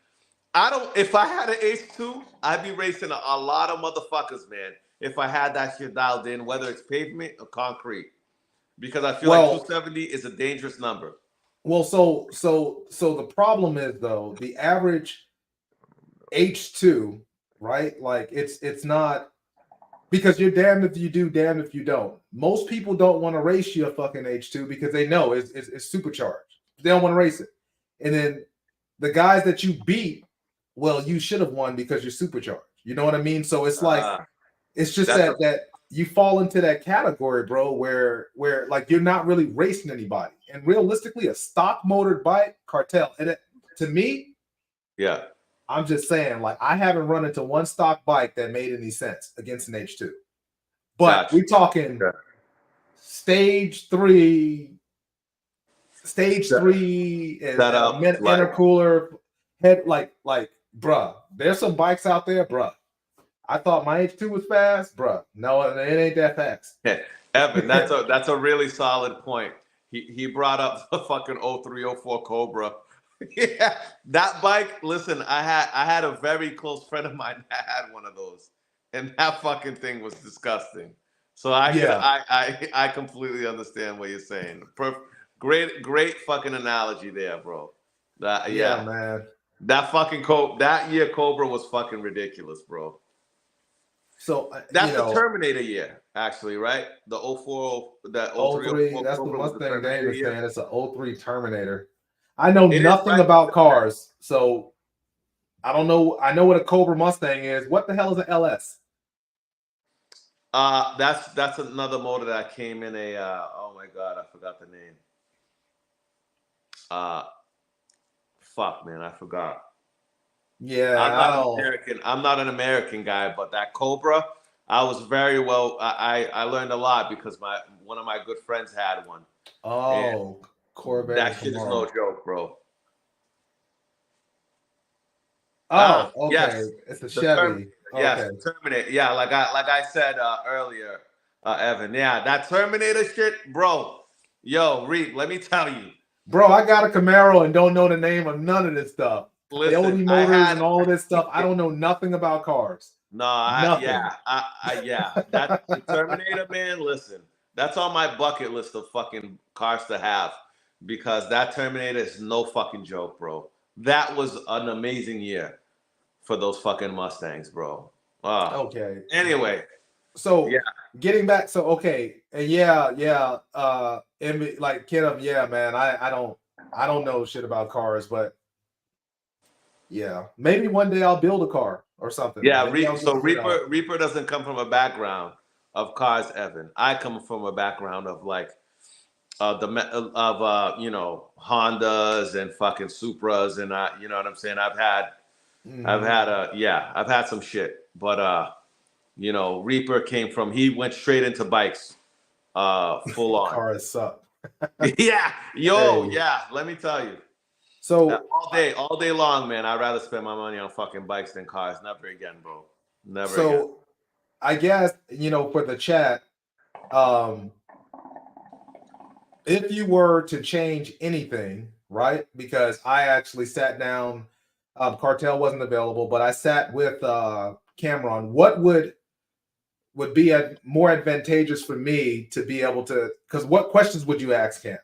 Speaker 2: I don't. If I had an H2, I'd be racing a lot of motherfuckers, man. If I had that shit dialed in, whether it's pavement or concrete, because I feel like
Speaker 1: well,
Speaker 2: 270 is a dangerous number.
Speaker 1: so the problem is though, the average H2, right? Like it's not because you're damned if you do, damned if you don't. Most people don't want to race you a fucking H2 because they know it's supercharged. They don't want to race it. And then the guys that you beat, well, you should have won because you're supercharged. You know what I mean? So it's like
Speaker 2: Uh,
Speaker 1: it's just
Speaker 2: that's a
Speaker 1: that you fall into that category, bro, where like you're not really racing anybody. And realistically, a stock motored bike cartel, and to me,
Speaker 2: yeah.
Speaker 1: I'm just saying, like, I haven't run into one stock bike that made any sense against an H2. But
Speaker 2: Gotcha.
Speaker 1: we're talking
Speaker 2: Yeah.
Speaker 1: stage three, stage
Speaker 2: Set,
Speaker 1: three,
Speaker 2: set up like
Speaker 1: intercooler head, like, bruh. There's some bikes out there, bruh. I thought my H2 was fast, bruh. No, it ain't that fast.
Speaker 2: Evan. That's a really solid point. He brought up the fucking 0304 Cobra. Yeah, that bike. Listen, I had a very close friend of mine that had one of those, and that fucking thing was disgusting. So
Speaker 1: Yeah,
Speaker 2: I completely understand what you're saying. Great fucking analogy there, bro. That
Speaker 1: yeah,
Speaker 2: yeah,
Speaker 1: man.
Speaker 2: that fucking that year Cobra was fucking ridiculous, bro.
Speaker 1: So
Speaker 2: That's the Terminator year, actually, right? The 04, that
Speaker 1: oh
Speaker 2: 03,
Speaker 1: 03,
Speaker 2: 04
Speaker 1: that's the
Speaker 2: Cobra was the
Speaker 1: Mustang
Speaker 2: Terminator
Speaker 1: Dane is
Speaker 2: year.
Speaker 1: saying. It's a 03 Terminator. I know
Speaker 2: It is,
Speaker 1: nothing
Speaker 2: right?
Speaker 1: about cars, so I don't know. I know what a Cobra Mustang is. What the hell is an LS?
Speaker 2: That's another motor that came in a. Oh my god, I forgot the name. Uh, fuck, man, I forgot.
Speaker 1: Yeah, I don't.
Speaker 2: I'm not an American guy, but that Cobra, I was very well. I learned a lot because one of my good friends had one, and
Speaker 1: Oh, Corvette and
Speaker 2: that shit is no
Speaker 1: Camaro.
Speaker 2: joke, bro.
Speaker 1: Oh, okay.
Speaker 2: Yes,
Speaker 1: It's a
Speaker 2: the term.
Speaker 1: Chevy.
Speaker 2: Yes,
Speaker 1: Okay,
Speaker 2: the Terminator. Yeah, like I said earlier, Evan. Yeah, that Terminator shit, bro. Yo, Reap, let me tell you.
Speaker 1: bro. I got a Camaro and don't know the name of none of this stuff.
Speaker 2: Listen,
Speaker 1: Coyote
Speaker 2: I
Speaker 1: Motors and
Speaker 2: had
Speaker 1: all of this stuff. I don't know nothing about cars.
Speaker 2: no,
Speaker 1: Nothing.
Speaker 2: yeah. That the Terminator, man. Listen, that's on my bucket list of fucking cars to have because that Terminator is no fucking joke, bro. That was an amazing year for those fucking Mustangs, bro.
Speaker 1: Okay.
Speaker 2: Anyway, yeah.
Speaker 1: So getting back, so okay, and yeah, and like Kenneth, yeah, man, I don't know shit about cars, but yeah, maybe one day I'll build a car or something.
Speaker 2: Yeah,
Speaker 1: Maybe I'll
Speaker 2: So
Speaker 1: get,
Speaker 2: Reaper doesn't come from a background of cars, Evan. I come from a background of like Hondas and fucking Supras and you know what I'm saying. I've had some shit, but Reaper he went straight into bikes, full on.
Speaker 1: cars suck.
Speaker 2: Yeah, yo,
Speaker 1: Hey,
Speaker 2: yeah. Let me tell you.
Speaker 1: So
Speaker 2: All day long, man. I'd rather spend my money on fucking bikes than cars. Never again, bro. Never again.
Speaker 1: so I guess, for the chat, um, if you were to change anything, right? Because I actually sat down, Cartel wasn't available, but I sat with Cameron. What would be more advantageous for me to be able to? Because what questions would you ask Cam?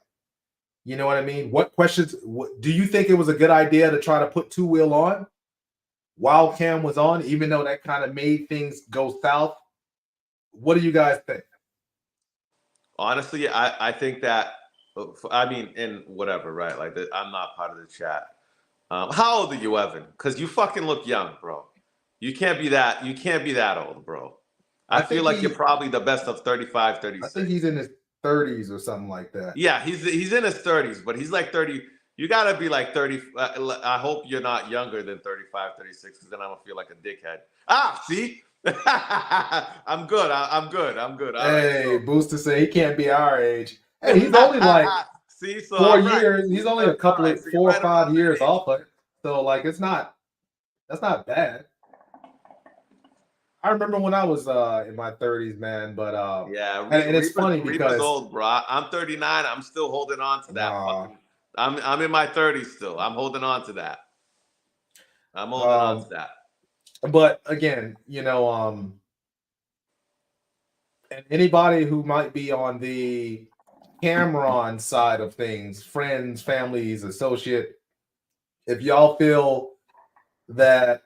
Speaker 1: You know what I mean? What questions do you think it was a good idea to try to put two wheel on while Cam was on, even though that kind of made things go south? What do you guys think?
Speaker 2: Honestly, I think that, I mean, and whatever, right? Like, I'm not part of the chat. How old are you, Evan? Because you fucking look young, bro. You can't be that. You can't be that old, bro. I feel like you're probably the best of 35,
Speaker 1: I
Speaker 2: 36.
Speaker 1: think he's in his 30s or something like that.
Speaker 2: Yeah, he's in his 30s, but he's like 30. You gotta be like 30. I hope you're not younger than 35, 36, because then I'm gonna feel like a dickhead. See? I'm good. I'm good. I'm good. All
Speaker 1: Hey,
Speaker 2: right,
Speaker 1: Booster say he can't be our age. Hey, he's only like
Speaker 2: see, so
Speaker 1: 4 years.
Speaker 2: Right.
Speaker 1: He's only a
Speaker 2: All
Speaker 1: couple
Speaker 2: right,
Speaker 1: of
Speaker 2: so you're
Speaker 1: 4 or
Speaker 2: right
Speaker 1: 5
Speaker 2: around
Speaker 1: years
Speaker 2: that age.
Speaker 1: off of it. So like that's not bad. I remember when I was in my 30s, man. But
Speaker 2: Yeah,
Speaker 1: and it's funny
Speaker 2: Reaper's
Speaker 1: because
Speaker 2: old, bro. I'm 39. I'm still holding on to that
Speaker 1: nah,
Speaker 2: fucking. I'm in my 30s still. I'm holding on to that. I'm holding on to
Speaker 1: um,
Speaker 2: that.
Speaker 1: but again, and anybody who might be on the Cameron side of things, friends, families, associate, if y'all feel that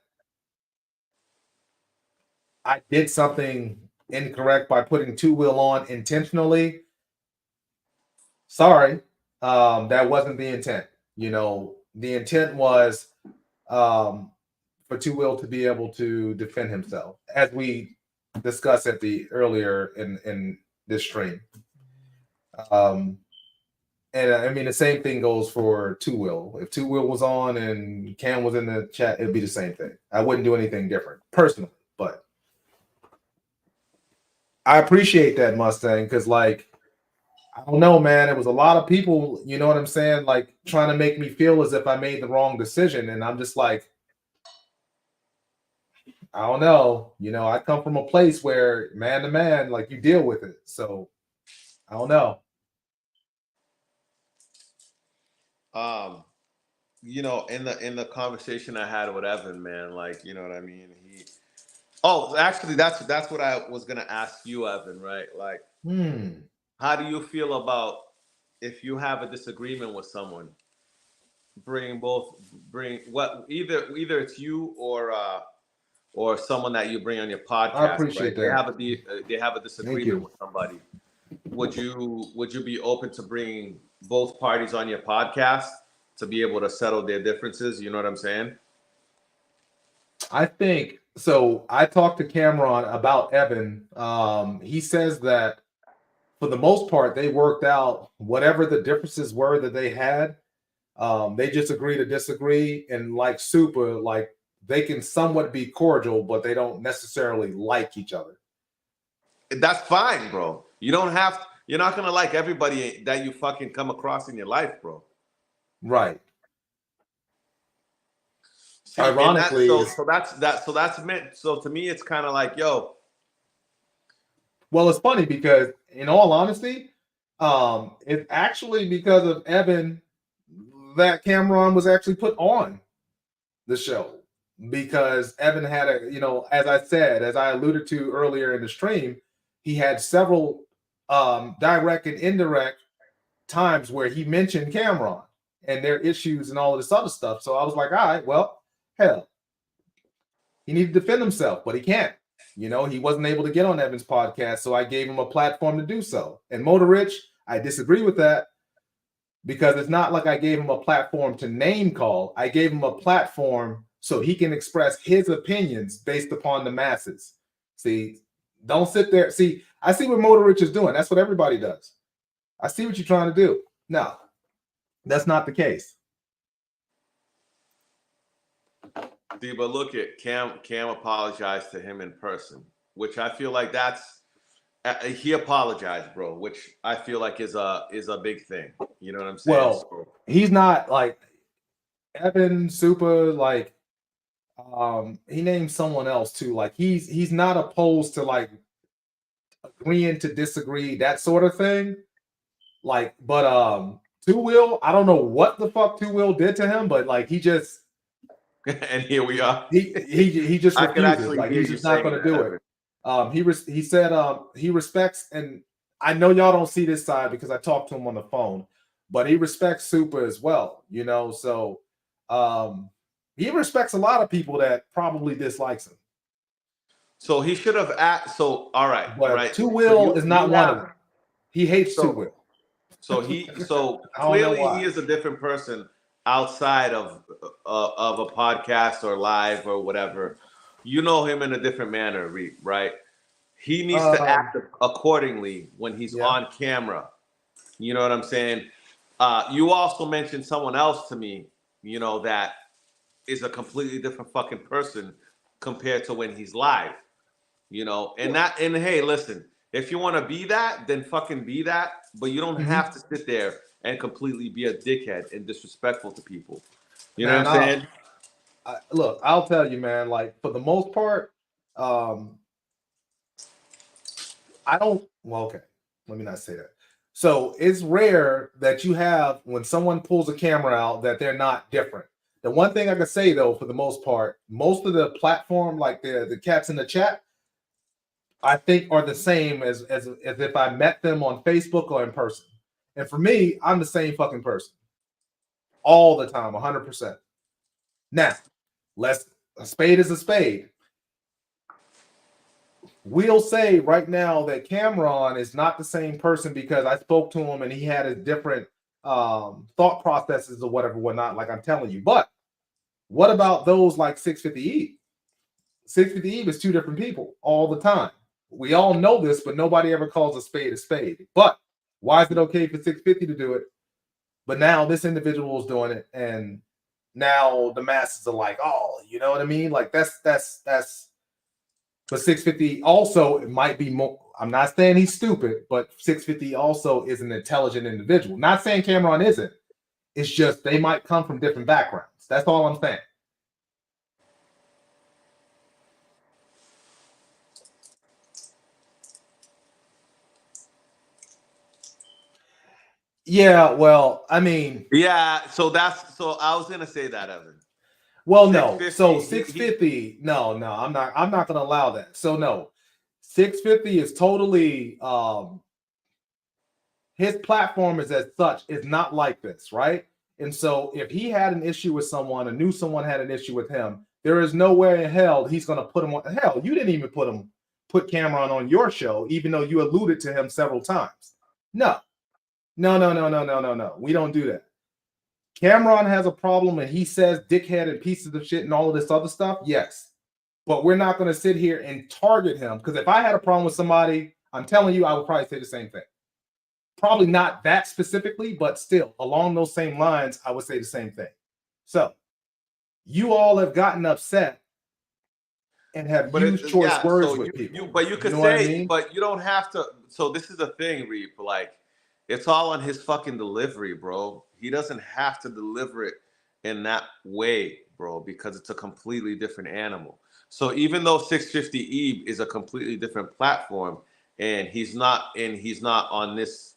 Speaker 1: I did something incorrect by putting two wheel on intentionally, sorry, that wasn't the intent. The intent was for two wheel to be able to defend himself, as we discussed at the earlier in this stream. And I mean, the same thing goes for two wheel. If two wheel was on and Cam was in the chat, it'd be the same thing. I wouldn't do anything different personally, but I appreciate that Mustang because, like, I don't know, man. It was a lot of people, you know what I'm saying, like trying to make me feel as if I made the wrong decision, and I'm just like, I don't know. I come from a place where man to man, like you deal with it. So I don't know.
Speaker 2: In the conversation I had with Evan, man, like, you know what I mean. Oh, actually, that's what I was gonna ask you, Evan. Right? Like, how do you feel about if you have a disagreement with someone, bring what either it's you or someone that you bring on your
Speaker 1: I
Speaker 2: podcast, right?
Speaker 1: appreciate that.
Speaker 2: They have a
Speaker 1: Thank
Speaker 2: disagreement
Speaker 1: you.
Speaker 2: with somebody. Would you be open to bringing both parties on your podcast to be able to settle their differences? You know what I'm saying?
Speaker 1: I think so. I talked to Cameron about Evan. He says that for the most part, they worked out whatever the differences were that they had. They just agree to disagree, and like Super, like they can somewhat be cordial, but they don't necessarily like each other.
Speaker 2: That's fine, bro. You don't have. You're not gonna like everybody that you fucking come across in your life, bro.
Speaker 1: Right.
Speaker 2: See, and that's
Speaker 1: Ironically,
Speaker 2: so that's meant. So to me, it's kind of like, yo,
Speaker 1: well, it's funny because, in all honesty, it's actually because of Evan that Cameron was actually put on the show, because Evan had as I said, as I alluded to earlier in the stream, he had several direct and indirect times where he mentioned Cameron and their issues and all of this other stuff. So I was like, all right, well, hell, he needed to defend himself, but he can't. He wasn't able to get on Evan's podcast, so I gave him a platform to do so. And Motor Rich, I disagree with that, because it's not like I gave him a platform to name call. I gave him a platform so he can express his opinions based upon the masses. See, don't sit there. See, I see what Motor Rich is doing. That's what everybody does. I see what you're trying to do. No, that's not the case.
Speaker 2: see, but look at Cam. Cam apologized to him in person, which I feel like he apologized, bro. Which I feel like is a big thing. You know what I'm saying?
Speaker 1: Well, he's not like, Evan, Super, like he named someone else too. Like he's not opposed to like agreeing to disagree, that sort of thing. Like, but Two Will, I don't know what the fuck Two Will did to him, but like he just
Speaker 2: And here we are.
Speaker 1: he just
Speaker 2: I could
Speaker 1: refuses.
Speaker 2: actually
Speaker 1: Like
Speaker 2: hear
Speaker 1: he's
Speaker 2: you
Speaker 1: just not
Speaker 2: saying
Speaker 1: going to
Speaker 2: that,
Speaker 1: do it.
Speaker 2: Evan.
Speaker 1: He said he respects, and I know y'all don't see this side because I talked to him on the phone, but he respects Super as well. You know, so he respects a lot of people that probably dislikes him.
Speaker 2: So he should have asked. So all right,
Speaker 1: But
Speaker 2: right.
Speaker 1: Two
Speaker 2: So
Speaker 1: Will is
Speaker 2: you
Speaker 1: not one of
Speaker 2: have
Speaker 1: them. He hates Two
Speaker 2: so
Speaker 1: Will.
Speaker 2: so
Speaker 1: I don't know
Speaker 2: clearly he
Speaker 1: why.
Speaker 2: is a different person outside of a podcast or live or whatever. You know him in a different manner, right? He needs to
Speaker 1: Um,
Speaker 2: act accordingly when he's
Speaker 1: yeah.
Speaker 2: on camera. You know what I'm saying? You also mentioned someone else to me, that is a completely different fucking person compared to when he's live. And hey, listen, if you want to be that, then fucking be that, but you don't
Speaker 1: Mm-hmm.
Speaker 2: have to sit there and completely be a dickhead and disrespectful to people. You know what
Speaker 1: Man,
Speaker 2: I'm saying?
Speaker 1: look, I'll tell you, man. Like for the most part, um, I don't. Well, okay, let me not say that. So it's rare that you have when someone pulls a camera out that they're not different. The one thing I can say though, for the most part, most of the platform, like the cats in the chat, I think are the same as if I met them on Facebook or in person. And for me, I'm the same fucking person all the time, 100%. Now, let's a spade is a spade. We'll say right now that Cameron is not the same person because I spoke to him and he had a different thought processes or whatever, whatnot, like I'm telling you. But what about those like 650 Eve? 650 Eve is two different people all the time. We all know this, but nobody ever calls a spade a spade. But why is it okay for 650 to do it? But now this individual is doing it, and now the masses are like, oh, you know what I mean? Like that's but 650 also it might be more. I'm not saying he's stupid, but 650 also is an intelligent individual. Not saying Cameron isn't. It's just they might come from different backgrounds. That's all I'm saying. Yeah, well, I mean,
Speaker 2: Yeah. So I was gonna say that, Evan.
Speaker 1: well,
Speaker 2: Six
Speaker 1: no. So
Speaker 2: fifty. He
Speaker 1: 650, no, I'm not gonna allow that. So no, 650 is totally his platform is as such is not like this, right? And so if he had an issue with someone and knew someone had an issue with him, there is no way in hell he's gonna put him on. Hell, you didn't even put Cameron on your show, even though you alluded to him several times. No, no. We don't do that. Cameron has a problem and he says dickhead and pieces of shit and all of this other stuff. Yes. But we're not going to sit here and target him because if I had a problem with somebody, I'm telling you, I would probably say the same thing. Probably not that specifically, but still along those same lines, I would say the same thing. So you all have gotten upset and have
Speaker 2: But
Speaker 1: used choice
Speaker 2: yeah. So
Speaker 1: words with people.
Speaker 2: but you
Speaker 1: You
Speaker 2: could
Speaker 1: know what I
Speaker 2: say,
Speaker 1: mean?
Speaker 2: but you don't have to. So this is the thing, Reap. Like, it's all on his fucking delivery, bro. He doesn't have to deliver it in that way, bro, because it's a completely different animal. So even though 650 Eve is a completely different platform, and he's not on this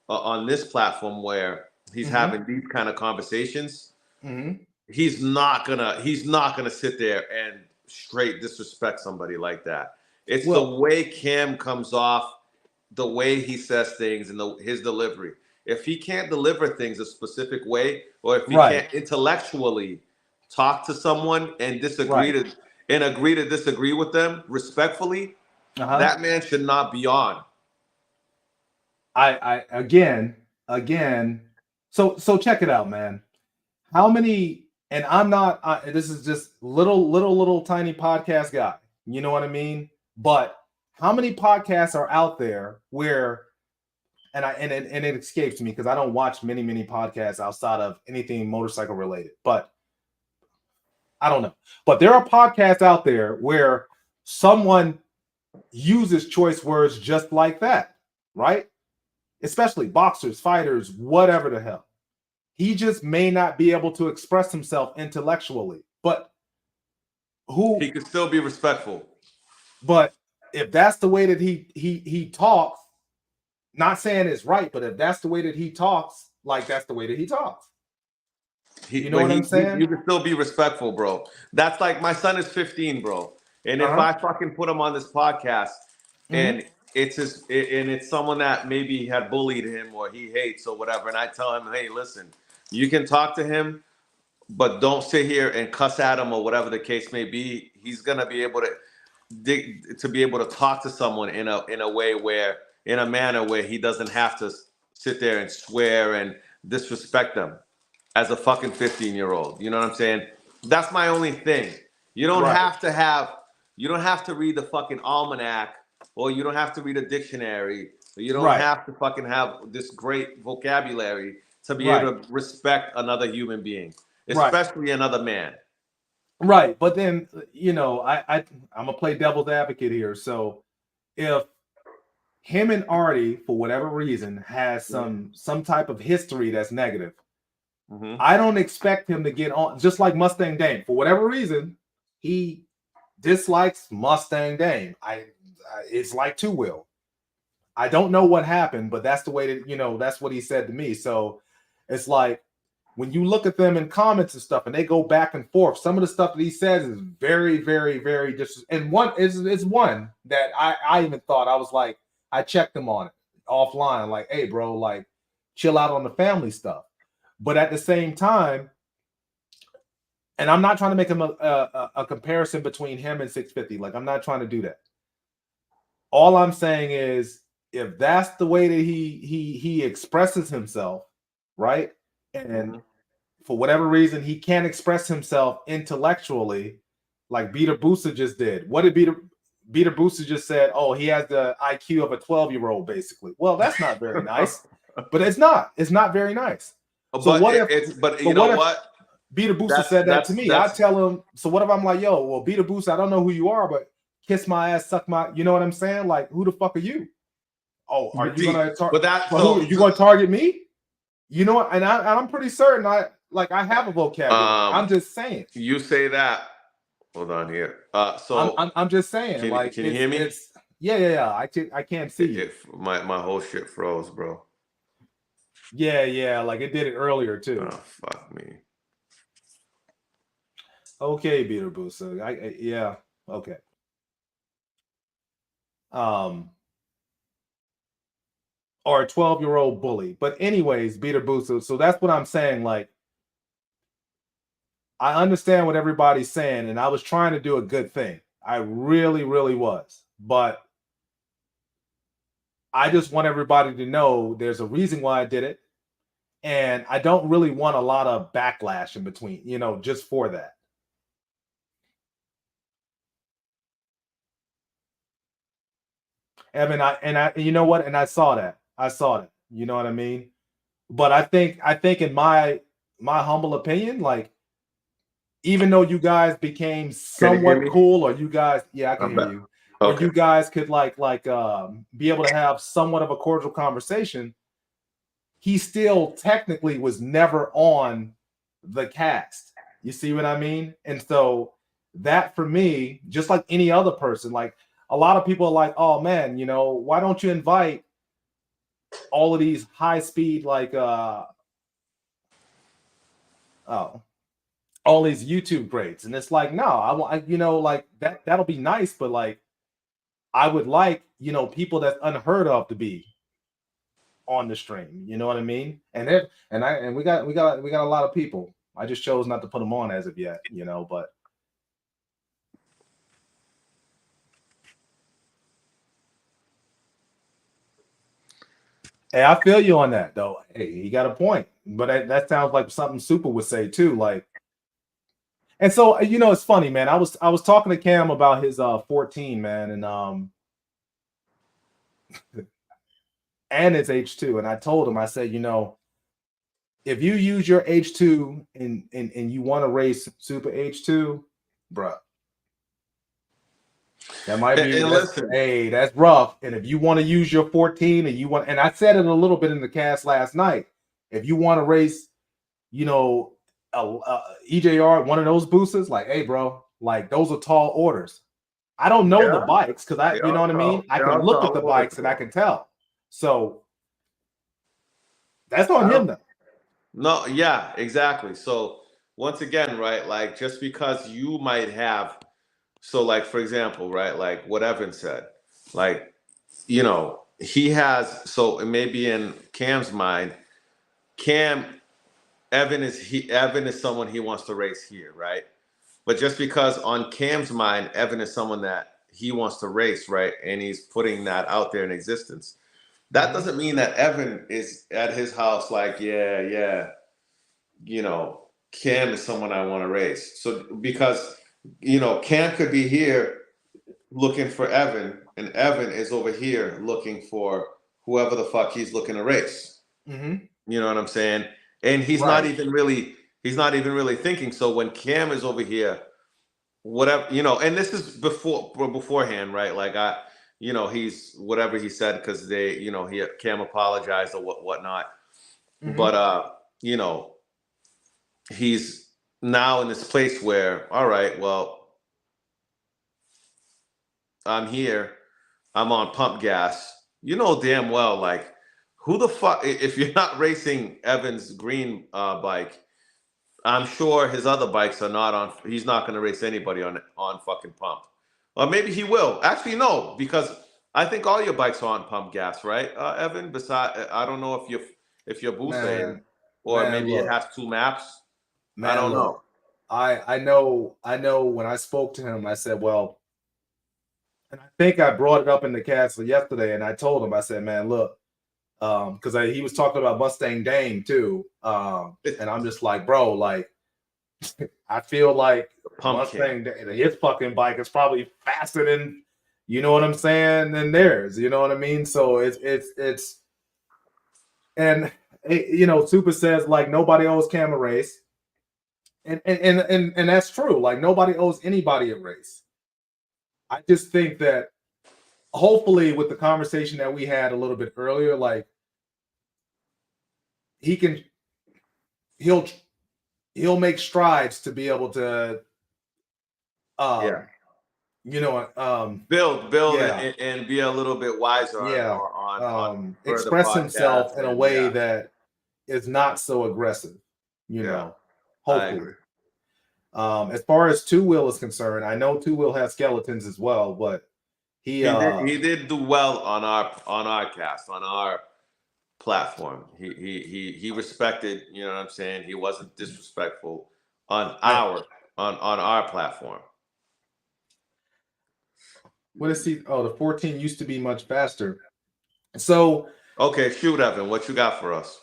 Speaker 2: platform where he's
Speaker 1: Mm-hmm.
Speaker 2: having these kind of conversations,
Speaker 1: Mm-hmm.
Speaker 2: he's not gonna sit there and straight disrespect somebody like that. It's the
Speaker 1: Well,
Speaker 2: way Cam comes off, the way he says things, and his delivery. If he can't deliver things a specific way, or if he
Speaker 1: right,
Speaker 2: can't intellectually talk to someone and
Speaker 1: right.
Speaker 2: agree to disagree with them respectfully,
Speaker 1: Uh-huh.
Speaker 2: that man should not be on.
Speaker 1: I again. So check it out, man. How many? And I'm not. This is just little tiny podcast guy. You know what I mean? But how many podcasts are out there where? And it escapes me because I don't watch many podcasts outside of anything motorcycle related. But I don't know. But there are podcasts out there where someone uses choice words just like that, right? Especially boxers, fighters, whatever the hell. He just may not be able to express himself intellectually. But
Speaker 2: he could still be respectful.
Speaker 1: But if that's the way that he talks, not saying it's right, but if that's the way that he talks, like that's the way that he talks. You know what I'm saying?
Speaker 2: You can still be respectful, bro. That's like my son is 15, bro. And if I fucking put him on this podcast and it's someone that maybe had bullied him or he hates or whatever, and I tell him, hey, listen, you can talk to him, but don't sit here and cuss at him or whatever the case may be. He's gonna be able to be able to talk to someone in a way where, in a manner where he doesn't have to sit there and swear and disrespect them as a fucking 15-year-old. You know what I'm saying? That's my only thing. You don't have to read the fucking almanac, or you don't have to read a dictionary, or you don't have to fucking have this great vocabulary to be able to respect another human being, especially another man.
Speaker 1: Right. But then, you know, I'm gonna play devil's advocate here. So if him and Artie, for whatever reason, has some type of history that's negative, I don't expect him to get on, just like Mustang Dame. For whatever reason, he dislikes Mustang Dame. It's like Two Will. I don't know what happened, but that's the way that, you know, that's what he said to me. So it's like, when you look at them in comments and stuff, and they go back and forth, some of the stuff that he says is very, very, very and one is one that I even thought, I was like, I checked him on it offline, like, hey, bro, like, chill out on the family stuff. But at the same time, and I'm not trying to make him a comparison between him and 650. Like, I'm not trying to do that. All I'm saying is, if that's the way that he expresses himself, right? And for whatever reason, he can't express himself intellectually, like Peter Booster just did. What did Peter Booster just said? Oh, he has the IQ of a 12-year-old, basically. Well, that's not very nice. But it's not. It's not very nice. So
Speaker 2: but
Speaker 1: what if?
Speaker 2: But you know what?
Speaker 1: Peter Booster said that to me. I tell him. So what if I'm like, yo, well, Peter Booster, I don't know who you are, but kiss my ass, suck my. You know what I'm saying? Like, who the fuck are you? Oh, are you gonna target? You gonna target me? You know what? And I'm pretty certain I have a vocabulary. I'm just saying.
Speaker 2: You say that. Hold on here. So
Speaker 1: I'm just saying.
Speaker 2: Can you hear me?
Speaker 1: Yeah. I can't see.
Speaker 2: My whole shit froze, bro.
Speaker 1: Yeah. Like it did it earlier too.
Speaker 2: Oh, fuck me.
Speaker 1: Okay, Peter Booster. Yeah. Okay. Or a 12-year-old bully. But anyways, Peter Booster. So that's what I'm saying. Like, I understand what everybody's saying, and I was trying to do a good thing. I really, really was. But I just want everybody to know there's a reason why I did it. And I don't really want a lot of backlash in between, you know, just for that. Evan, you know what? And I saw that. You know what I mean? But I think in my humble opinion, like, even though you guys became somewhat cool, or you guys, I can hear you, or you guys could like be able to have somewhat of a cordial conversation, he still technically was never on the cast. You see what I mean? And so that, for me, just like any other person, like, a lot of people are like, oh man, you know, why don't you invite all of these high speed, like all these YouTube greats? And it's like, no, I want, you know, like that'll be nice, but like, I would like, you know, people that's unheard of to be on the stream. You know what I mean? And we got a lot of people. I just chose not to put them on as of yet, you know, but. Hey, I feel you on that, though. Hey, you got a point, but that sounds like something Super would say too. Like, and so, you know, it's funny, man. I was talking to Cam about his 14, man, and his H2, and I told him, I said, you know, if you use your H2 and you want to raise Super H2, bruh, that might be, that's rough. And if you want to use your 14 and I said it a little bit in the cast last night, if you want to raise you know, EJR, one of those boosters, like, hey, bro, like those are tall orders. I don't know the
Speaker 2: Yeah,
Speaker 1: bikes because
Speaker 2: they
Speaker 1: you know
Speaker 2: are
Speaker 1: what I mean?
Speaker 2: tall.
Speaker 1: I
Speaker 2: They
Speaker 1: can
Speaker 2: are
Speaker 1: look at
Speaker 2: tall
Speaker 1: the
Speaker 2: orders,
Speaker 1: bikes and I
Speaker 2: bro.
Speaker 1: can tell. So that's on
Speaker 2: I
Speaker 1: him
Speaker 2: don't.
Speaker 1: though.
Speaker 2: No, yeah, exactly. So once again, right? Like just because you might have, so like for example, right? Like what Evan said, like he has. So it may be in Cam's mind. Cam Evan is someone he wants to race here, right? But just because on Cam's mind, Evan is someone that he wants to race, right? And he's putting that out there in existence. That
Speaker 1: Mm-hmm.
Speaker 2: doesn't mean that Evan is at his house like, yeah, Cam is someone I want to race. So because Cam could be here looking for Evan, and Evan is over here looking for whoever the fuck he's looking to race.
Speaker 1: Mm-hmm.
Speaker 2: You know what I'm saying? And
Speaker 1: Right.
Speaker 2: he's not even really thinking. So when Cam is over here, whatever, and this is beforehand, right? Like he's whatever he said because he Cam apologized or whatnot.
Speaker 1: Mm-hmm.
Speaker 2: But you know, he's now in this place where, all right, well, I'm here, I'm on pump gas. You know damn well, like who the fuck if you're not racing Evan's green bike, I'm sure his other bikes are not on. He's not going to race anybody on fucking pump, or maybe he will. Actually, no, because I think all your bikes are on pump gas, right, Evan? Besides, I don't know if your booster is,
Speaker 1: Man,
Speaker 2: or
Speaker 1: man,
Speaker 2: maybe it
Speaker 1: look,
Speaker 2: has two maps. I
Speaker 1: man,
Speaker 2: don't know.
Speaker 1: look. I know when I spoke to him, I said, well, and I think I brought it up in the castle yesterday, and I told him, I said, man, look, because he was talking about Mustang Dame too. And I'm just like, bro, like I feel like
Speaker 2: Pumpkin.
Speaker 1: His fucking bike is probably faster than, you know what I'm saying, than theirs. You know what I mean? So it's and Super says like nobody owes Cam a race, and that's true. Like nobody owes anybody a race. I just think that hopefully with the conversation that we had a little bit earlier, like he can he'll he'll make strides to be able to
Speaker 2: Yeah.
Speaker 1: um
Speaker 2: Build
Speaker 1: yeah,
Speaker 2: and be a little bit wiser
Speaker 1: yeah,
Speaker 2: on further
Speaker 1: express himself
Speaker 2: podcasts
Speaker 1: in a
Speaker 2: and
Speaker 1: way
Speaker 2: yeah,
Speaker 1: that is not so aggressive,
Speaker 2: yeah, I agree.
Speaker 1: hopefully. As far as Two Wheel is concerned, I know Two Wheel has skeletons as well, but he
Speaker 2: He did do well on our cast on our platform. He respected. You know what I'm saying? He wasn't disrespectful on
Speaker 1: I
Speaker 2: on our platform.
Speaker 1: what is he? Oh, the 14 used to be much faster. So
Speaker 2: Okay, shoot, Evan, what you got for us?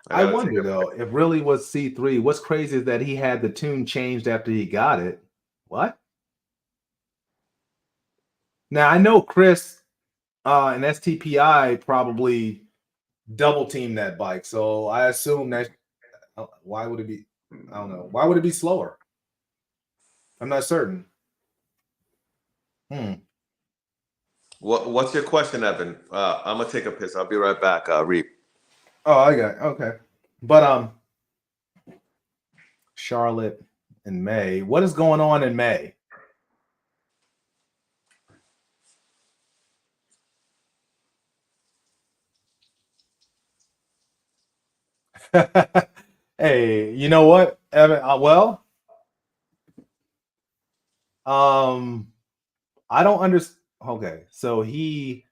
Speaker 2: I
Speaker 1: I
Speaker 2: gotta take
Speaker 1: wonder
Speaker 2: a pic.
Speaker 1: though, it really was C3. What's crazy is that he had the tune changed after he got it. What? Now I know Chris and STPI probably double team that bike. So I assume that why would it be? I don't know. Why would it be slower? I'm not certain. Hmm.
Speaker 2: What's your question, Evan? I'm gonna take a piss. I'll be right back. Reap.
Speaker 1: Oh, I got it. Okay. But Charlotte in May. What is going on in May? Hey, you know what, Evan? Well, um, I don't understand. Okay, so he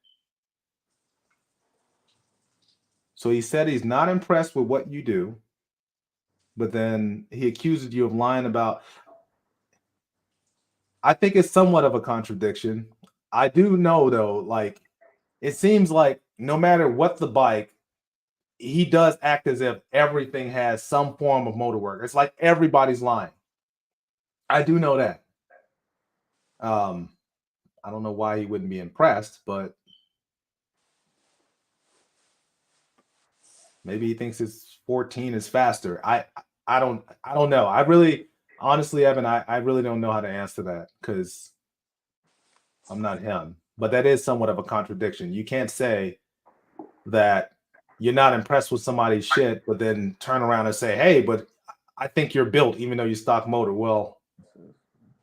Speaker 1: said he's not impressed with what you do, but then he accuses you of lying about. I think it's somewhat of a contradiction. I do know though, like it seems like no matter what the bike, he does act as if everything has some form of motor work. It's like everybody's lying. I do know that. Um, I don't know why he wouldn't be impressed, but maybe he thinks his 14 is faster. I don't know. I really honestly, Evan, I really don't know how to answer that because I'm not him. But that is somewhat of a contradiction. You can't say that you're not impressed with somebody's shit, but then turn around and say, "Hey, but I think you're built, even though you stock motor." Well,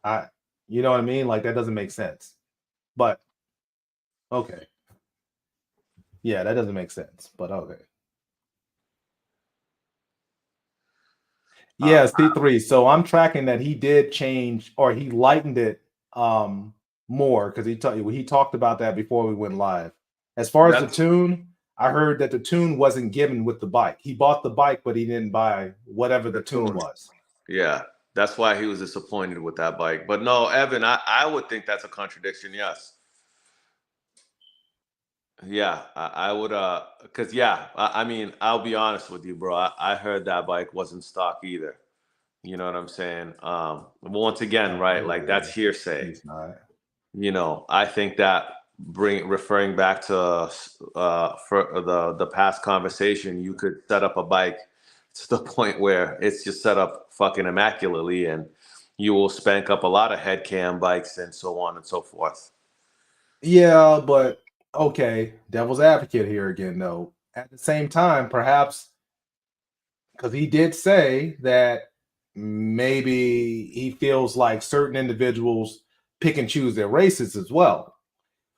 Speaker 1: I, you know what I mean? Like that doesn't make sense. But okay, yeah, that doesn't make sense. But okay, yeah, C3. So I'm tracking that he did change or he lightened it more because he talked about that before we went live. As far as the tune, I heard that the tune wasn't given with the bike. He bought the bike, but he didn't buy whatever the tune was.
Speaker 2: Yeah, that's why he was disappointed with that bike. But no, Evan, I would think that's a contradiction. Yes. Yeah, I would, because yeah, I mean, I'll be honest with you, bro. I heard that bike wasn't stock either. You know what I'm saying? Once again, right? Like that's hearsay.
Speaker 1: He's not.
Speaker 2: You know, I think that referring back to for the past conversation, you could set up a bike to the point where it's just set up fucking immaculately, and you will spank up a lot of head cam bikes and so on and so forth.
Speaker 1: Yeah, but okay, devil's advocate here again, though. At the same time, perhaps because he did say that maybe he feels like certain individuals pick and choose their races as well.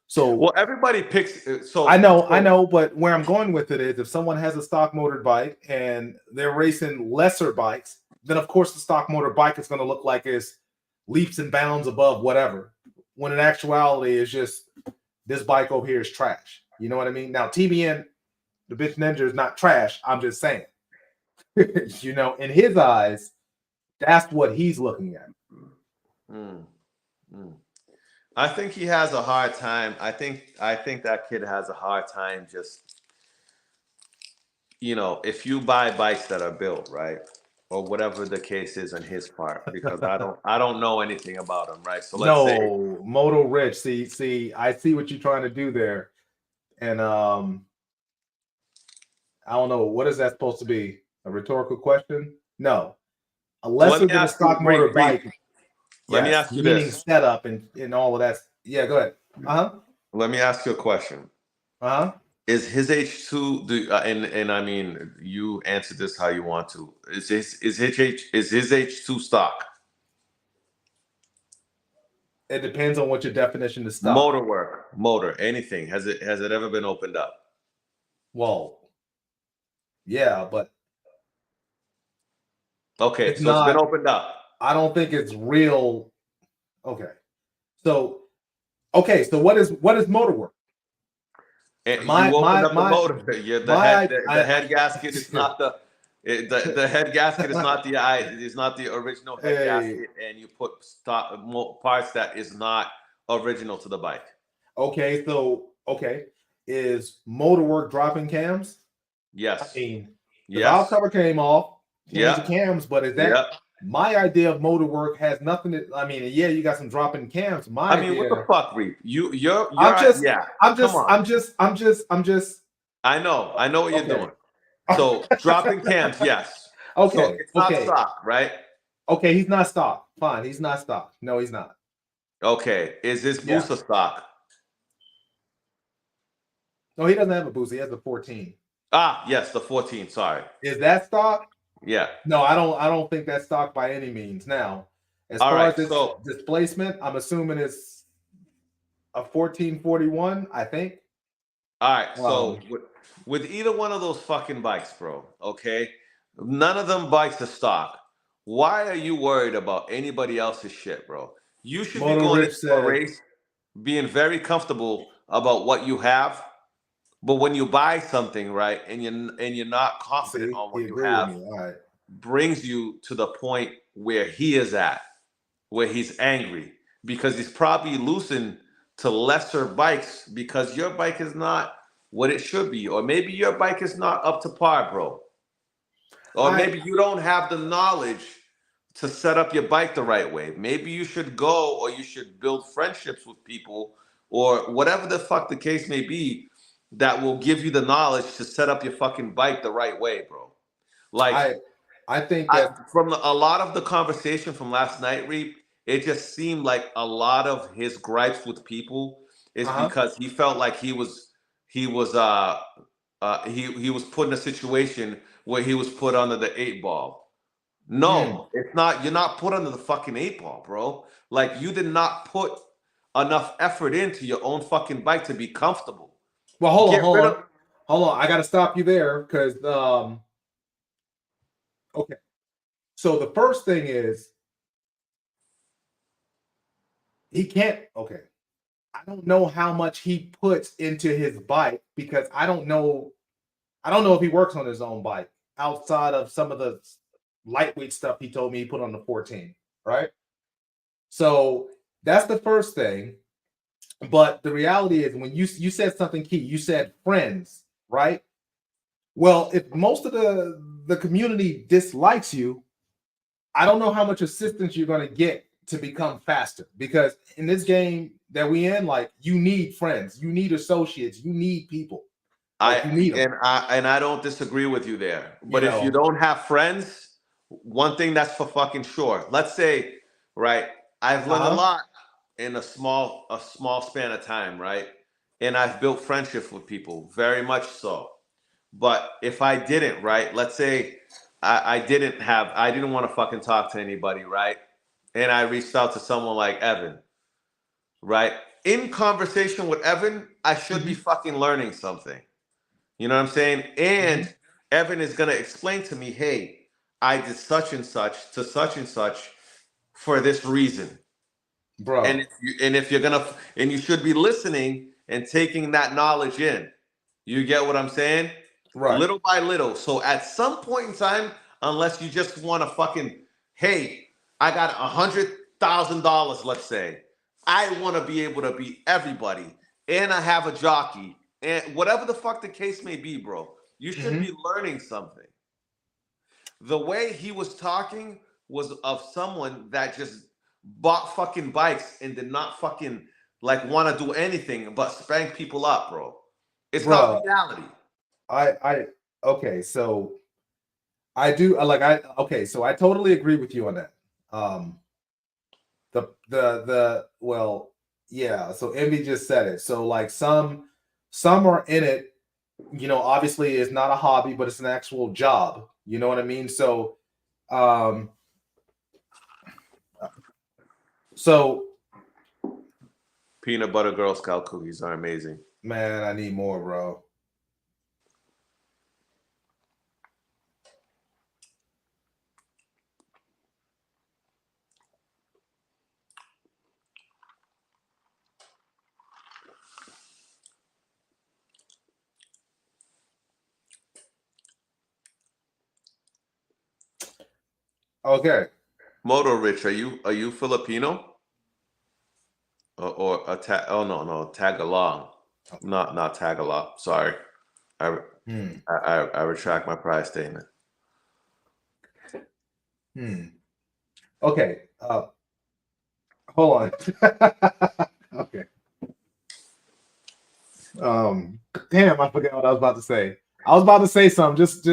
Speaker 1: So,
Speaker 2: well, everybody picks. So
Speaker 1: I know, but where I'm going with it is if someone has a stock motor bike and they're racing lesser bikes, then of course the stock motor bike is going to look like it's leaps and bounds above whatever. When in actuality, it's just this bike over here is trash. You know what I mean? Now, TBN, the bitch Ninja is not trash. I'm just saying. You know, in his eyes, that's what he's looking at.
Speaker 2: I think he has a hard time. I think that kid has a hard time just, you know, if you buy bikes that are built, right? Or whatever the case is on his part, because I don't know anything about him, right? So let's say
Speaker 1: Moto Rich. See, I see what you're trying to do there. And I don't know, what is that supposed to be? A rhetorical question? No. A
Speaker 2: so let
Speaker 1: lesser
Speaker 2: me
Speaker 1: than a
Speaker 2: ask you,
Speaker 1: stock motor bike.
Speaker 2: let me
Speaker 1: Yes,
Speaker 2: ask you
Speaker 1: meaning
Speaker 2: this.
Speaker 1: setup and all of that. Yeah, go ahead.
Speaker 2: Let me ask you a question. Is his H2 and I mean you answer this how you want to. Is his H2 stock?
Speaker 1: It depends on what your definition is stock.
Speaker 2: Motor, anything. Has it ever been opened up?
Speaker 1: Well, yeah, but
Speaker 2: okay,
Speaker 1: it's
Speaker 2: so it's been
Speaker 1: not
Speaker 2: opened up.
Speaker 1: I don't think it's real. Okay. So what is motor work?
Speaker 2: And you opened up the motor. The head gasket is not the head gasket is not the original head gasket, and you put parts that is not original to the bike.
Speaker 1: Okay, so is motor work dropping cams?
Speaker 2: Yes.
Speaker 1: I mean, the valve cover came off, change the cams, but is that my idea of motor work has nothing to, I mean, yeah, you got some dropping cams.
Speaker 2: I mean, what the fuck, Reap?
Speaker 1: I'm just
Speaker 2: I know what you're doing. So dropping cams, yes.
Speaker 1: Okay.
Speaker 2: So it's not stock, right?
Speaker 1: Okay, he's not stock. Fine, he's not stock. No, he's not.
Speaker 2: Okay. Is this boost a stock?
Speaker 1: No, he doesn't have a boost. He has a 14.
Speaker 2: Ah, yes, the 14. Sorry.
Speaker 1: Is that stock?
Speaker 2: Yeah.
Speaker 1: No, I don't think that's stock by any means. Now, as far as its displacement, I'm assuming it's a 1441, I think.
Speaker 2: All right. So with either one of those fucking bikes, bro, okay? None of them bikes are stock. Why are you worried about anybody else's shit, bro? You should be going into a race being very comfortable about what you have. But when you buy something, right, and you're not confident on what you have, brings you to the point where he is at, where he's angry because he's probably losing to lesser bikes because your bike is not what it should be, or maybe your bike is not up to par, bro, or maybe you don't have the knowledge to set up your bike the right way. Maybe you should go, or you should build friendships with people, or whatever the fuck the case may be, that will give you the knowledge to set up your fucking bike the right way, bro. Like
Speaker 1: I think that
Speaker 2: from a lot of the conversation from last night, Reap, it just seemed like a lot of his gripes with people is because he felt like he was he was put in a situation where he was put under the 8 ball. No, it's not. You're not put under the fucking 8 ball, bro. Like you did not put enough effort into your own fucking bike to be comfortable.
Speaker 1: Well, hold on. I got to stop you there because okay. So the first thing is he can't. Okay, I don't know how much he puts into his bike because I don't know. I don't know if he works on his own bike outside of some of the lightweight stuff he told me he put on the 14. Right. So that's the first thing. But the reality is, when you said something key, you said friends, right? Well, if most of the community dislikes you, I don't know how much assistance you're going to get to become faster. Because in this game that we in, like you need friends, you need associates, you need people. Like you need them.
Speaker 2: I don't disagree with you there. But
Speaker 1: You
Speaker 2: if you
Speaker 1: know,
Speaker 2: don't have friends, one thing that's for fucking sure. Let's say, right, I've learned a lot in a small span of time, right? And I've built friendships with people, very much so. But if I didn't, right, let's say I didn't want to fucking talk to anybody, right? And I reached out to someone like Evan, right? In conversation with Evan, I should be fucking learning something. You know what I'm saying? And Evan is going to explain to me, hey, I did such and such to such and such for this reason.
Speaker 1: bro.
Speaker 2: And if you're going to, and you should be listening and taking that knowledge in. You get what I'm saying?
Speaker 1: Right.
Speaker 2: Little by little. So at some point in time, unless you just want to fucking, hey, I got $100,000, let's say. I want to be able to beat everybody, and I have a jockey, and whatever the fuck the case may be, bro. You should be learning something. The way he was talking was of someone that just bought fucking bikes and did not fucking like want to do anything but spank people up, bro. It's not reality.
Speaker 1: Okay, so I do like okay, so I totally agree with you on that. The well, yeah, so Envy just said it. So like some are in it, obviously it's not a hobby, but it's an actual job. You know what I mean? So so
Speaker 2: Peanut butter Girl Scout cookies are amazing.
Speaker 1: man, I need more, bro. Okay.
Speaker 2: Moto Rich, are you Filipino? Or a oh no, Tagalog. Not Tagalog. Sorry. I I retract my prior statement.
Speaker 1: Okay. Hold on. Okay. Damn, I forgot what I was about to say. I was about to say something. Just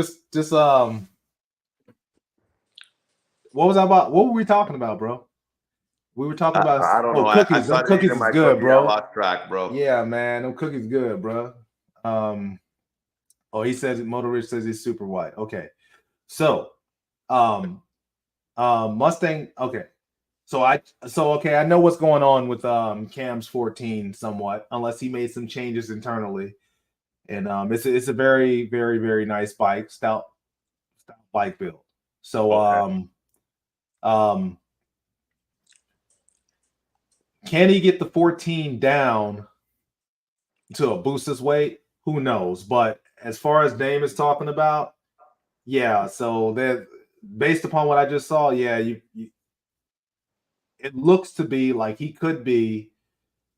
Speaker 1: what was I about? What were we talking about, bro? We were talking about
Speaker 2: I don't know. I
Speaker 1: cookies. Them
Speaker 2: started
Speaker 1: cookies
Speaker 2: eating
Speaker 1: is
Speaker 2: my
Speaker 1: good,
Speaker 2: cookie. I
Speaker 1: bro.
Speaker 2: lost track, bro.
Speaker 1: Yeah, man, them cookies good, bro. Oh, he says Motor Rich says he's super white. Okay, so Mustang. Okay, okay, I know what's going on with Cam's 14 somewhat, unless he made some changes internally. And it's a very, very, very nice bike, stout bike build. So can he get the 14 down to a booster's weight? Who knows? But as far as Dame is talking about, yeah. So that based upon what I just saw, yeah, it looks to be like he could be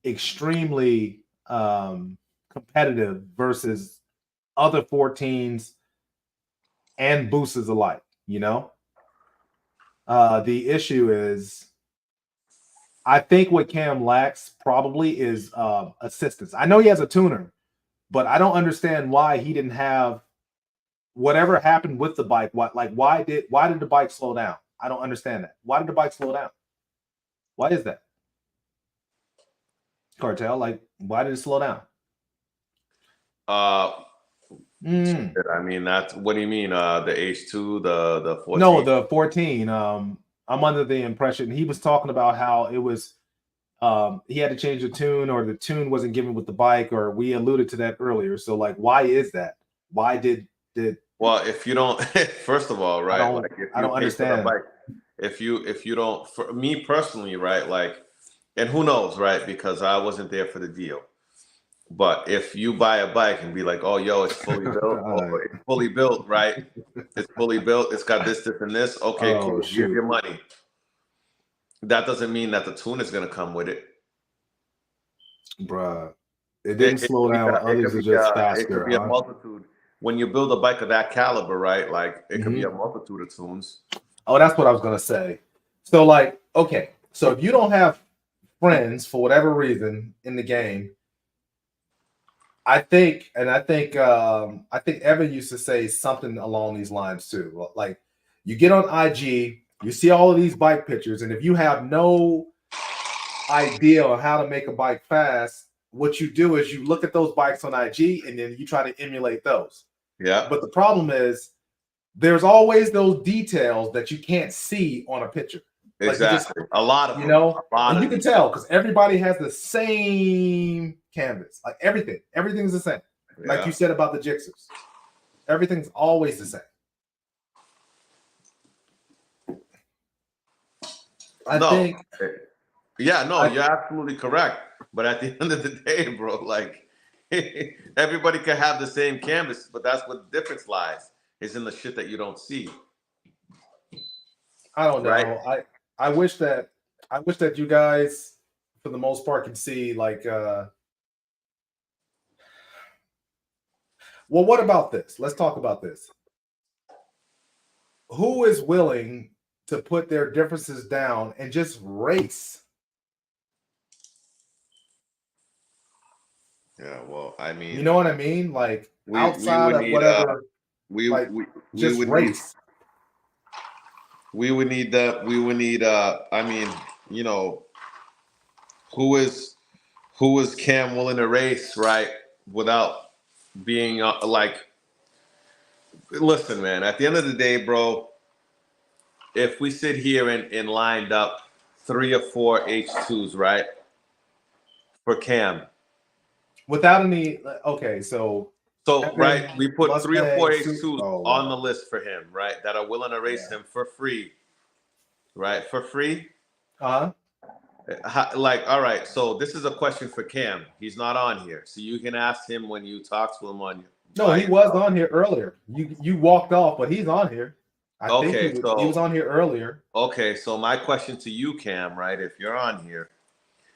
Speaker 1: extremely competitive versus other 14s and boosters alike. The issue is, I think what Cam lacks probably is assistance. I know he has a tuner, but I don't understand why he didn't have whatever happened with the bike. Why did the bike slow down? I don't understand that. Why did the bike slow down? Why is that? Cartel, like, why did it slow down? Mm.
Speaker 2: I mean, that's what do you mean? The H2, the
Speaker 1: No,
Speaker 2: 14.
Speaker 1: the 14. I'm under the impression he was talking about how it was he had to change the tune or the tune wasn't given with the bike, or we alluded to that earlier. So like why is that? Why did
Speaker 2: Well, if you don't, first of all, right, like if
Speaker 1: I
Speaker 2: you
Speaker 1: don't
Speaker 2: pay for the
Speaker 1: understand.
Speaker 2: bike, if you don't, for me personally, right, like, and who knows, right, because I wasn't there for the deal. But if you buy a bike and be like, oh, yo, it's fully built,
Speaker 1: All
Speaker 2: or
Speaker 1: right.
Speaker 2: it's fully built, right? It's fully built. It's got this, this, and this. Okay,
Speaker 1: Oh
Speaker 2: cool. Give
Speaker 1: shoot,
Speaker 2: your money. That doesn't mean that the tune is going to come with it.
Speaker 1: bruh. It didn't
Speaker 2: It
Speaker 1: slow
Speaker 2: could be,
Speaker 1: down.
Speaker 2: it
Speaker 1: Others
Speaker 2: could
Speaker 1: are
Speaker 2: be,
Speaker 1: just
Speaker 2: it could
Speaker 1: faster,
Speaker 2: be a
Speaker 1: huh?
Speaker 2: multitude. When you build a bike of that caliber, right? Like it could be a
Speaker 1: Hmm.
Speaker 2: multitude of tunes.
Speaker 1: Oh, that's what I was gonna say. So like, okay, so if you don't have friends for whatever reason in the game, I think Evan used to say something along these lines too. Like you get on IG, you see all of these bike pictures, and if you have no idea on how to make a bike fast, what you do is you look at those bikes on IG and then you try to emulate those.
Speaker 2: Yeah,
Speaker 1: But the problem is there's always those details that you can't see on a picture. Like you just,
Speaker 2: exactly. A lot of
Speaker 1: you
Speaker 2: them.
Speaker 1: know,
Speaker 2: A lot
Speaker 1: and you
Speaker 2: of
Speaker 1: can
Speaker 2: detail.
Speaker 1: tell because everybody has the same canvas. Like everything's the same. Like you
Speaker 2: Yeah.
Speaker 1: said about the Jixers, everything's always the same. I
Speaker 2: No.
Speaker 1: think,
Speaker 2: Yeah, no,
Speaker 1: I
Speaker 2: you're absolutely correct. But at the end of the day, bro, like everybody can have the same canvas, but that's what the difference lies. Is in the shit that you don't see,
Speaker 1: I don't
Speaker 2: right?
Speaker 1: know. I wish that you guys, for the most part, can see like. Well, what about this? Let's talk about this. Who is willing to put their differences down and just race?
Speaker 2: Yeah, well, I
Speaker 1: You
Speaker 2: mean,
Speaker 1: know what I mean? Like
Speaker 2: we
Speaker 1: outside
Speaker 2: would
Speaker 1: of
Speaker 2: need
Speaker 1: whatever,
Speaker 2: we
Speaker 1: like
Speaker 2: we we
Speaker 1: just
Speaker 2: would need
Speaker 1: race.
Speaker 2: I mean, you know, who is who is Cam willing to race, right? Without being like, listen, man, at the end of the day, bro, if we sit here and lined up 3 or 4 H2s, right, for Cam.
Speaker 1: Without any, okay, so
Speaker 2: So, right,
Speaker 1: Evan,
Speaker 2: we put 3 or 4
Speaker 1: Mustang, suit.
Speaker 2: H2s
Speaker 1: Oh
Speaker 2: on the
Speaker 1: wow,
Speaker 2: list for him, right, that are willing to race
Speaker 1: yeah.
Speaker 2: him for free, right, for free.
Speaker 1: Uh huh.
Speaker 2: Like, all right, so this is a question for Cam. He's not on here, so you can ask him when you talk to him on
Speaker 1: No,
Speaker 2: by
Speaker 1: he was
Speaker 2: yourself.
Speaker 1: on here earlier. You walked off, but he's on here. I think
Speaker 2: Okay,
Speaker 1: he was
Speaker 2: so
Speaker 1: on here earlier.
Speaker 2: my question to you, Cam, right, if you're on here,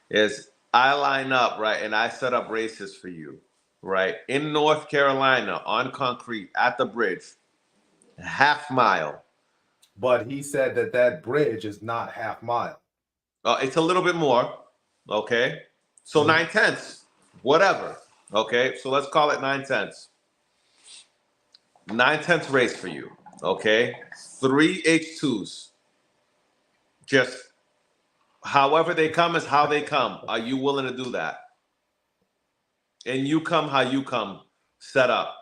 Speaker 2: is I line up, right, and I set up races for you, right, in North Carolina on concrete at the bridge, half mile.
Speaker 1: But he said that that bridge is not half mile.
Speaker 2: It's a little bit more, okay? So
Speaker 1: Mhm.
Speaker 2: 9/10, whatever, okay? So let's call it 9/10. 9/10 race for you, okay? 3 H2s, just however they come is how they come. Are you willing to do that? And you come how you come, set up.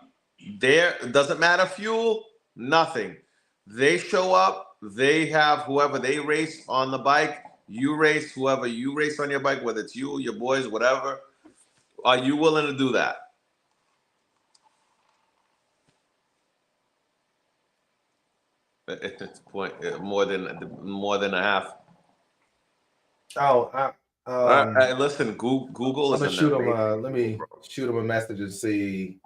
Speaker 2: There, it doesn't matter fuel, nothing. They show up, they have whoever they race on the bike, you race whoever you race on your bike, whether it's you, your boys, whatever. Are you willing to do that? It's point more than a half.
Speaker 1: Oh,
Speaker 2: Listen, Google
Speaker 1: I'm
Speaker 2: is
Speaker 1: gonna
Speaker 2: an
Speaker 1: shoot him.
Speaker 2: amazing tool,
Speaker 1: Let me
Speaker 2: bro.
Speaker 1: shoot him a message and see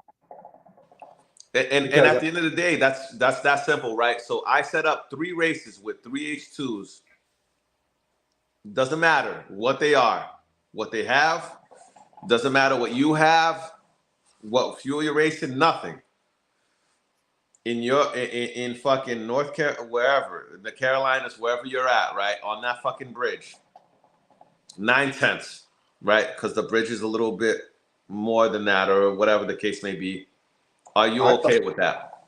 Speaker 2: And
Speaker 1: because
Speaker 2: at the end of the day, that's that simple, right? So I set up 3 races with 3 H2s. Doesn't matter what they are, what they have. Doesn't matter what you have, what fuel you're racing. Nothing in your in fucking North Carolina, wherever the Carolinas, wherever you're at, right on that fucking bridge. 9/10, right? Because the bridge is a little bit more than that, or whatever the case may be. Are you
Speaker 1: I thought
Speaker 2: okay with that?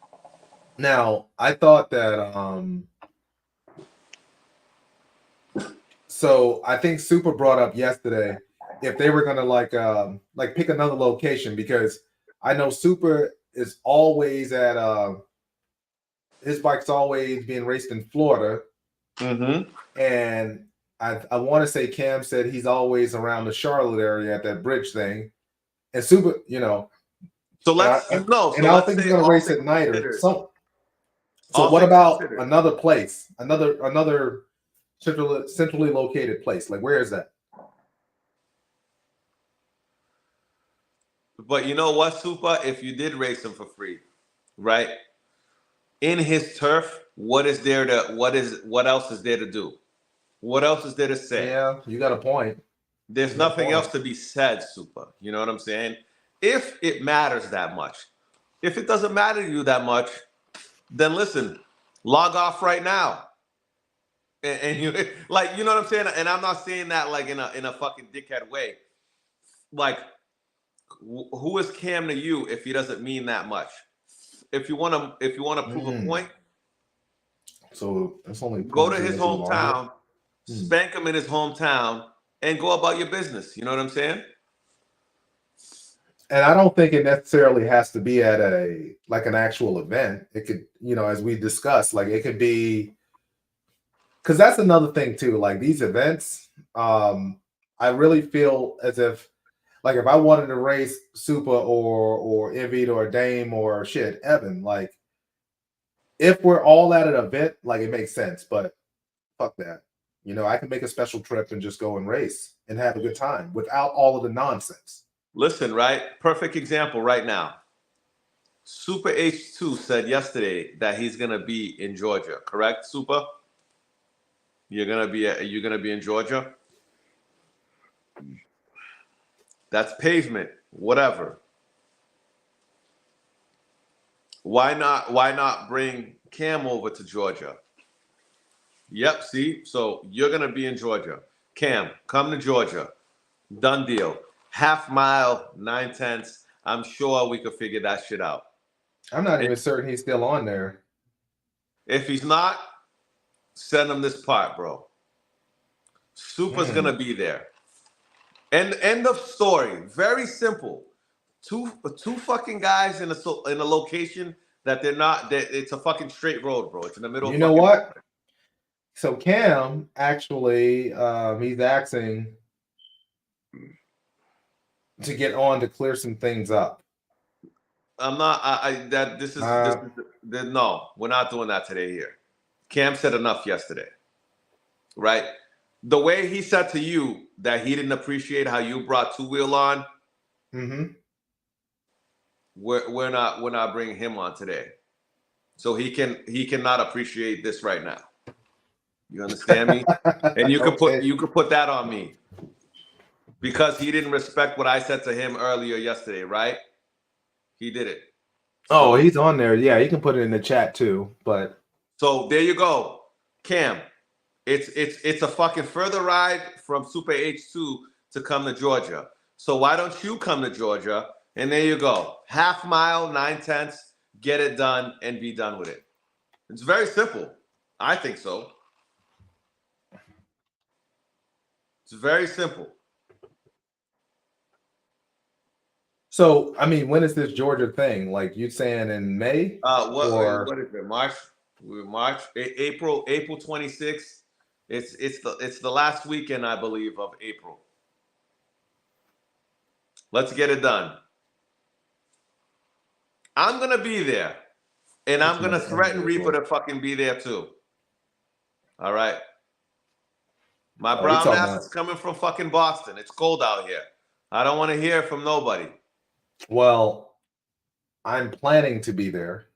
Speaker 1: now I thought that so I think Super brought up yesterday if they were gonna like pick another location because I know Super is always at his bike's always being raced in Florida.
Speaker 2: Mm-hmm.
Speaker 1: And I want to say Cam said he's always around the Charlotte area at that bridge thing. And super, you know,
Speaker 2: So
Speaker 1: and
Speaker 2: let's
Speaker 1: I don't
Speaker 2: let's
Speaker 1: think he's
Speaker 2: say
Speaker 1: gonna
Speaker 2: all
Speaker 1: race
Speaker 2: things
Speaker 1: at night or
Speaker 2: considered.
Speaker 1: something. So
Speaker 2: All
Speaker 1: what
Speaker 2: things
Speaker 1: about
Speaker 2: considered.
Speaker 1: another place, another centrally located place? Like where is that?
Speaker 2: But you know what, Super? If you did race him for free, right? In his turf, what else is there to do? What else is there to say?
Speaker 1: Yeah, you got a point.
Speaker 2: There's
Speaker 1: You got a
Speaker 2: nothing
Speaker 1: point.
Speaker 2: else to be said, Super. You know what I'm saying? If it matters that much. If it doesn't matter to you that much, then listen, log off right now. And you like, you know what I'm saying? And I'm not saying that like in a fucking dickhead way. Like, who is Cam to you if he doesn't mean that much? If you wanna prove a point,
Speaker 1: So that's only
Speaker 2: go to his
Speaker 1: 0.001.
Speaker 2: hometown, spank him in his hometown, and go about your business. You know what I'm saying?
Speaker 1: And I don't think it necessarily has to be at a like an actual event. It could, you know, as we discussed, like it could be because that's another thing too. Like these events, I really feel as if like if I wanted to race Super or Envied or Dame or shit, Evan, like if we're all at an event, like it makes sense, but fuck that. You know, I can make a special trip and just go and race and have a good time without all of the nonsense.
Speaker 2: Listen, right? Perfect example right now. Super H2 said yesterday that he's gonna be in Georgia. Correct, Super? You're gonna be in Georgia. That's pavement. Whatever. Why not bring Cam over to Georgia? Yep, see? So you're gonna be in Georgia. Cam, come to Georgia. Done deal. Half mile, 9/10. I'm sure we could figure that shit out.
Speaker 1: I'm not
Speaker 2: And
Speaker 1: even certain he's still on there.
Speaker 2: if he's not, send him this part, bro. Super's gonna be there. And end of story. Very simple. Two fucking guys in a location that they're not. That it's a fucking straight road, bro. It's in the middle
Speaker 1: You
Speaker 2: of
Speaker 1: know
Speaker 2: fucking
Speaker 1: what?
Speaker 2: nowhere.
Speaker 1: So Cam actually, he's asking to get on to clear some things up.
Speaker 2: I'm not. That this is no. We're not doing that today here. Cam said enough yesterday, right? The way he said to you that he didn't appreciate how you brought two wheel on.
Speaker 1: Mm-hmm.
Speaker 2: We're not bringing him on today, so he cannot appreciate this right now. You understand me? And
Speaker 1: Okay.
Speaker 2: you could put that on me because he didn't respect what I said to him earlier yesterday, right? He did it.
Speaker 1: Oh,
Speaker 2: So
Speaker 1: he's on there. Yeah, you can put it in the chat too. But
Speaker 2: so there you go, Cam. It's a fucking further ride from Super H2 to come to Georgia. So why don't you come to Georgia? And there you go. Half mile, 9/10. Get it done and be done with it. It's very simple. I think so. It's very simple.
Speaker 1: so I mean, when is this Georgia thing? Like you saying in May or
Speaker 2: What is it? March? March, April 26th. It's the last weekend, I believe, of April. Let's get it done. I'm gonna be there, and I'm gonna threaten Reaper to fucking be there too. All right. My
Speaker 1: Oh, you
Speaker 2: brown
Speaker 1: talking
Speaker 2: ass is
Speaker 1: about?
Speaker 2: coming from fucking Boston. It's cold out here. I don't want to hear from nobody.
Speaker 1: Well, I'm planning to be there.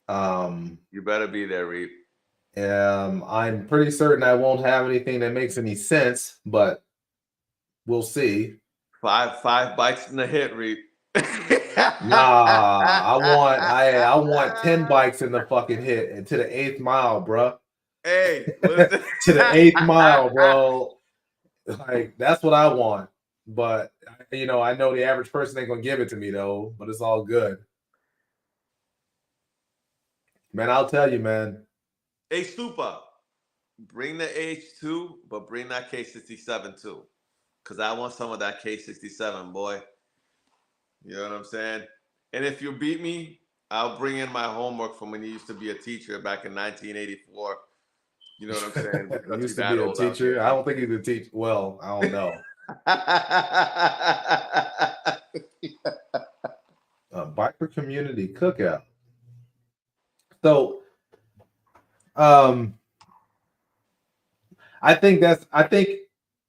Speaker 2: You better be there, Reap.
Speaker 1: I'm pretty certain I won't have anything that makes any sense, but we'll see.
Speaker 2: Five bites in the hit, Reap.
Speaker 1: Nah, I want 10 bikes in the fucking hit and to the eighth mile, bro.
Speaker 2: Hey, listen.
Speaker 1: To the eighth mile, bro. Like that's what I want. But you know, I know the average person ain't gonna give it to me though, but it's all good. Man, I'll tell you, man.
Speaker 2: Hey, Super, bring the H2, but bring that K67 too. because I want some of that K67, boy. You know what I'm saying? And if you beat me, I'll bring in my homework from when you used to be a teacher back in 1984. You know what I'm saying?
Speaker 1: He
Speaker 2: Because
Speaker 1: used
Speaker 2: we
Speaker 1: to
Speaker 2: that
Speaker 1: be a
Speaker 2: old out here.
Speaker 1: teacher. I don't think he's a teacher. Well, I don't know. A biker community cookout. So, um,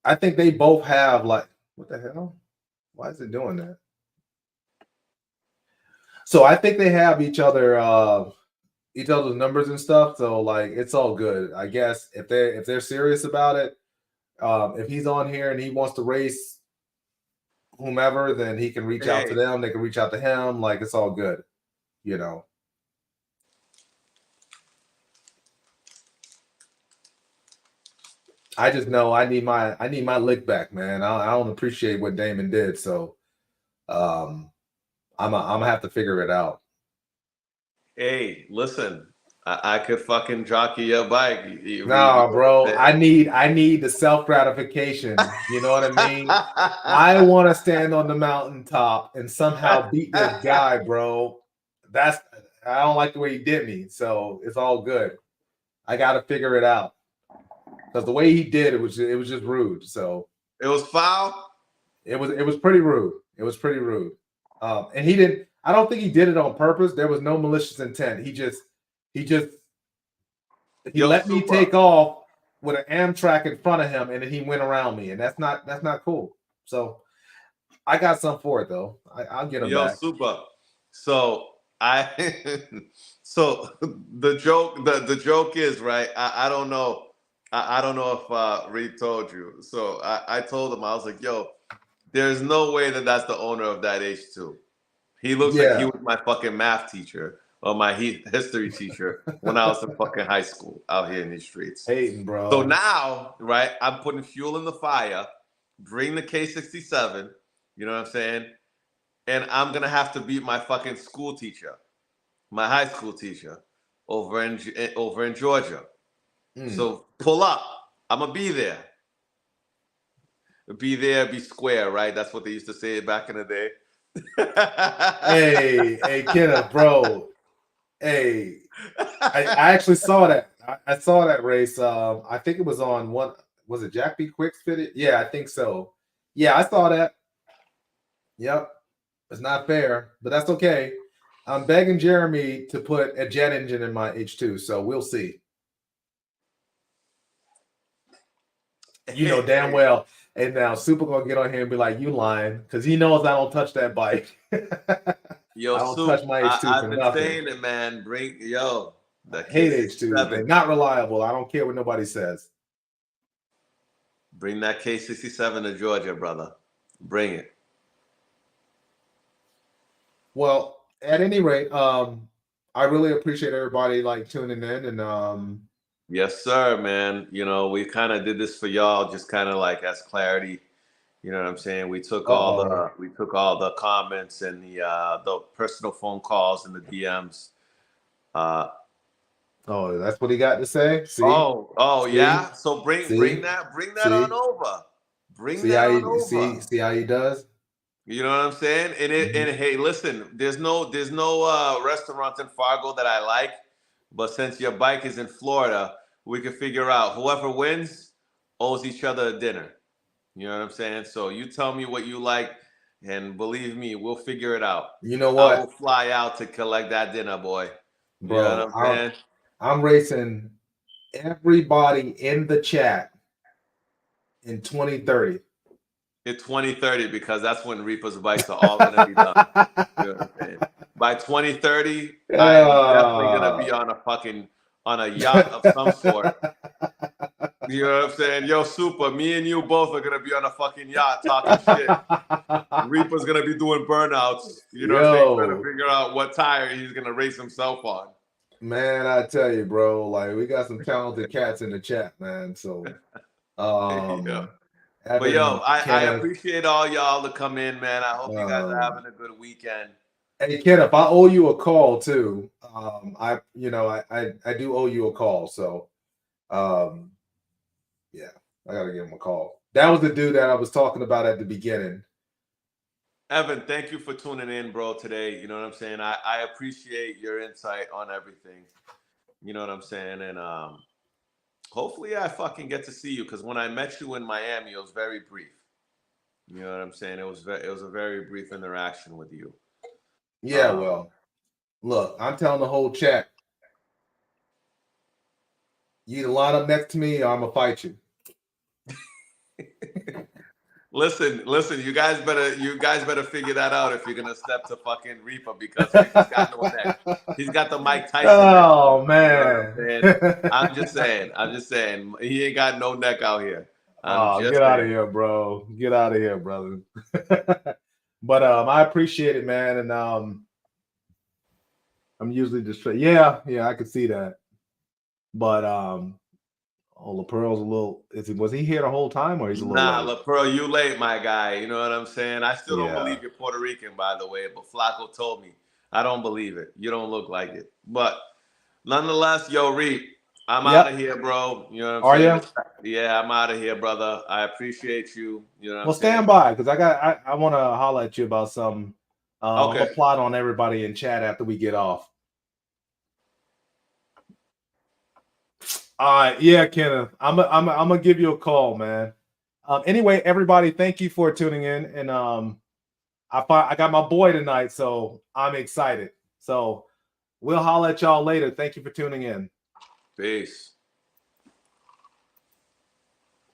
Speaker 1: I think they both have like what the hell? Why is it doing that? So I think they have each other's numbers and stuff. So like it's all good. I guess if they're serious about it, if he's on here and he wants to race whomever, then he can reach out to
Speaker 2: Hey,
Speaker 1: them. They can reach out to him. Like it's all good, you know. I just know I need my lick back, man. I don't appreciate what Damon did, so um, I'm gonna have to figure it out.
Speaker 2: hey, listen, I could fucking jockey your bike.
Speaker 1: Nah,
Speaker 2: You know what
Speaker 1: bro,
Speaker 2: I'm saying?
Speaker 1: I need the self gratification. You know what I mean? I want to stand on the mountaintop and somehow beat this guy, bro. That's I don't like the way he did me, so it's all good. I got to figure it out because the way he did it was just rude. So
Speaker 2: It was foul.
Speaker 1: it was pretty rude. It was pretty rude. And he didn't. I don't think he did it on purpose. There was no malicious intent. He just he
Speaker 2: Yo,
Speaker 1: let me
Speaker 2: super.
Speaker 1: take off with an Amtrak in front of him, and then he went around me, and that's not cool. So I got some for it though. I'll get him
Speaker 2: Yo,
Speaker 1: back.
Speaker 2: super. So I so the joke is right. I don't know. I don't know if Reed told you. So I told him, I was like, yo, there's no way that that's the owner of that H2. He looks like he
Speaker 1: Yeah,
Speaker 2: was my fucking math teacher or my history teacher when I was in fucking high school out here in these streets.
Speaker 1: hating,
Speaker 2: So
Speaker 1: bro.
Speaker 2: now, right, I'm putting fuel in the fire. Bring the K67. You know what I'm saying? And I'm gonna have to beat my fucking school teacher, my high school teacher, over in Georgia.
Speaker 1: Mm.
Speaker 2: So pull up. I'm gonna be there. Be there, be square, right? That's what they used to say back in the day.
Speaker 1: Hey, Kenneth, bro. Hey, I actually saw that. I saw that race. I think it was on one. Was it Jack B. Quick's fitted? Yeah, I think so. Yeah, I saw that. Yep, it's not fair, but that's okay. I'm begging Jeremy to put a jet engine in my H2, so we'll see. You know damn well. And now Super gonna get on here and be like, "You lying?" Because he knows I don't touch that bike.
Speaker 2: Yo,
Speaker 1: I don't
Speaker 2: Soup,
Speaker 1: touch my H2
Speaker 2: I've
Speaker 1: for
Speaker 2: been
Speaker 1: nothing.
Speaker 2: saying it, man. Bring yo the
Speaker 1: I hate H2s. They're
Speaker 2: K67.
Speaker 1: not reliable. I don't care what nobody says.
Speaker 2: Bring that K67 to Georgia, brother. Bring it.
Speaker 1: Well, at any rate, I really appreciate everybody like tuning in and
Speaker 2: Yes, sir, man. You know, we kind of did this for y'all, just kind of like as clarity. You know what I'm saying?
Speaker 1: uh-oh.
Speaker 2: We took all the comments and the personal phone calls and the DMs. Uh,
Speaker 1: Oh, that's what he got to say.
Speaker 2: oh
Speaker 1: See,
Speaker 2: yeah. So
Speaker 1: see,
Speaker 2: bring that on
Speaker 1: see,
Speaker 2: over. Bring that on over.
Speaker 1: see how he does.
Speaker 2: You know what I'm saying?
Speaker 1: Mhm.
Speaker 2: And hey, listen, there's no restaurant in Fargo that I like, but since your bike is in Florida, we can figure out whoever wins owes each other a dinner. You know what I'm saying? So you tell me what you like, and believe me, we'll figure it out.
Speaker 1: You know
Speaker 2: I will
Speaker 1: what,
Speaker 2: fly out to collect that dinner, boy. You know
Speaker 1: bro?
Speaker 2: what I'm saying?
Speaker 1: I'm racing everybody in the chat in 2030.
Speaker 2: In 2030, because that's when Reaper's bikes are all gonna be done. You know what I'm saying? By 2030, I am definitely gonna be
Speaker 1: uh,
Speaker 2: on a yacht of some sort. You know what I'm saying? Yo, Super, me and you both are gonna be on a fucking yacht talking shit. Reaper's gonna be doing burnouts. You know what I'm saying? Trying to
Speaker 1: Yo,
Speaker 2: figure out what tire he's gonna race himself on.
Speaker 1: man, I tell you, bro, like we got some talented cats in the chat, man. So,
Speaker 2: Yeah. But yo,
Speaker 1: Evan,
Speaker 2: I
Speaker 1: Kenneth,
Speaker 2: appreciate all y'all to come in, man. I hope you guys are
Speaker 1: um,
Speaker 2: having a good weekend.
Speaker 1: hey, Kenneth, I owe you a call too. I do owe you a call. So, um, yeah, I gotta give him a call. That was the dude that I was talking about at the beginning.
Speaker 2: Evan, thank you for tuning in, bro, today. You know what I'm saying? I appreciate your insight on everything. You know what I'm saying? And hopefully I fucking get to see you because when I met you in Miami, it was very brief. You know what I'm saying? It was a very brief interaction with you.
Speaker 1: Yeah, well, look, I'm telling the whole chat, you either line up next to me or I'm gonna fight you.
Speaker 2: Listen, you guys better figure that out if you're gonna step to fucking Reaper because Reaper's got no neck. He's got the Mike Tyson neck.
Speaker 1: Oh
Speaker 2: You know what I'm
Speaker 1: man.
Speaker 2: saying? I'm just saying, he ain't got no neck out here. I'm
Speaker 1: Oh,
Speaker 2: just
Speaker 1: get out of
Speaker 2: saying.
Speaker 1: here, bro. Get out of here, brother. But I appreciate it, man. And I'm usually just yeah, I could see that. But oh, LaPearl's a little was he here the whole time or he's a little
Speaker 2: Nah,
Speaker 1: late?
Speaker 2: LaPearl, you late, my guy. You know what I'm saying? I still don't
Speaker 1: Yeah.
Speaker 2: believe you're Puerto Rican, by the way, but Flacco told me. I don't believe it. You don't look like it. But nonetheless, yo, Reap, I'm out of
Speaker 1: Yep.
Speaker 2: here, bro. You know what I'm
Speaker 1: Are
Speaker 2: saying?
Speaker 1: you?
Speaker 2: Yeah, I'm out of here, brother. I appreciate you. You know what I'm
Speaker 1: Well,
Speaker 2: saying?
Speaker 1: stand by because I want to holler at you about something. I'm
Speaker 2: Okay.
Speaker 1: gonna plot on everybody in chat after we get off. All right, yeah, Kenneth, I'm gonna give you a call, man. Anyway, everybody, thank you for tuning in, and I got my boy tonight, so I'm excited. So we'll holler at y'all later. Thank you for tuning in.
Speaker 2: Peace.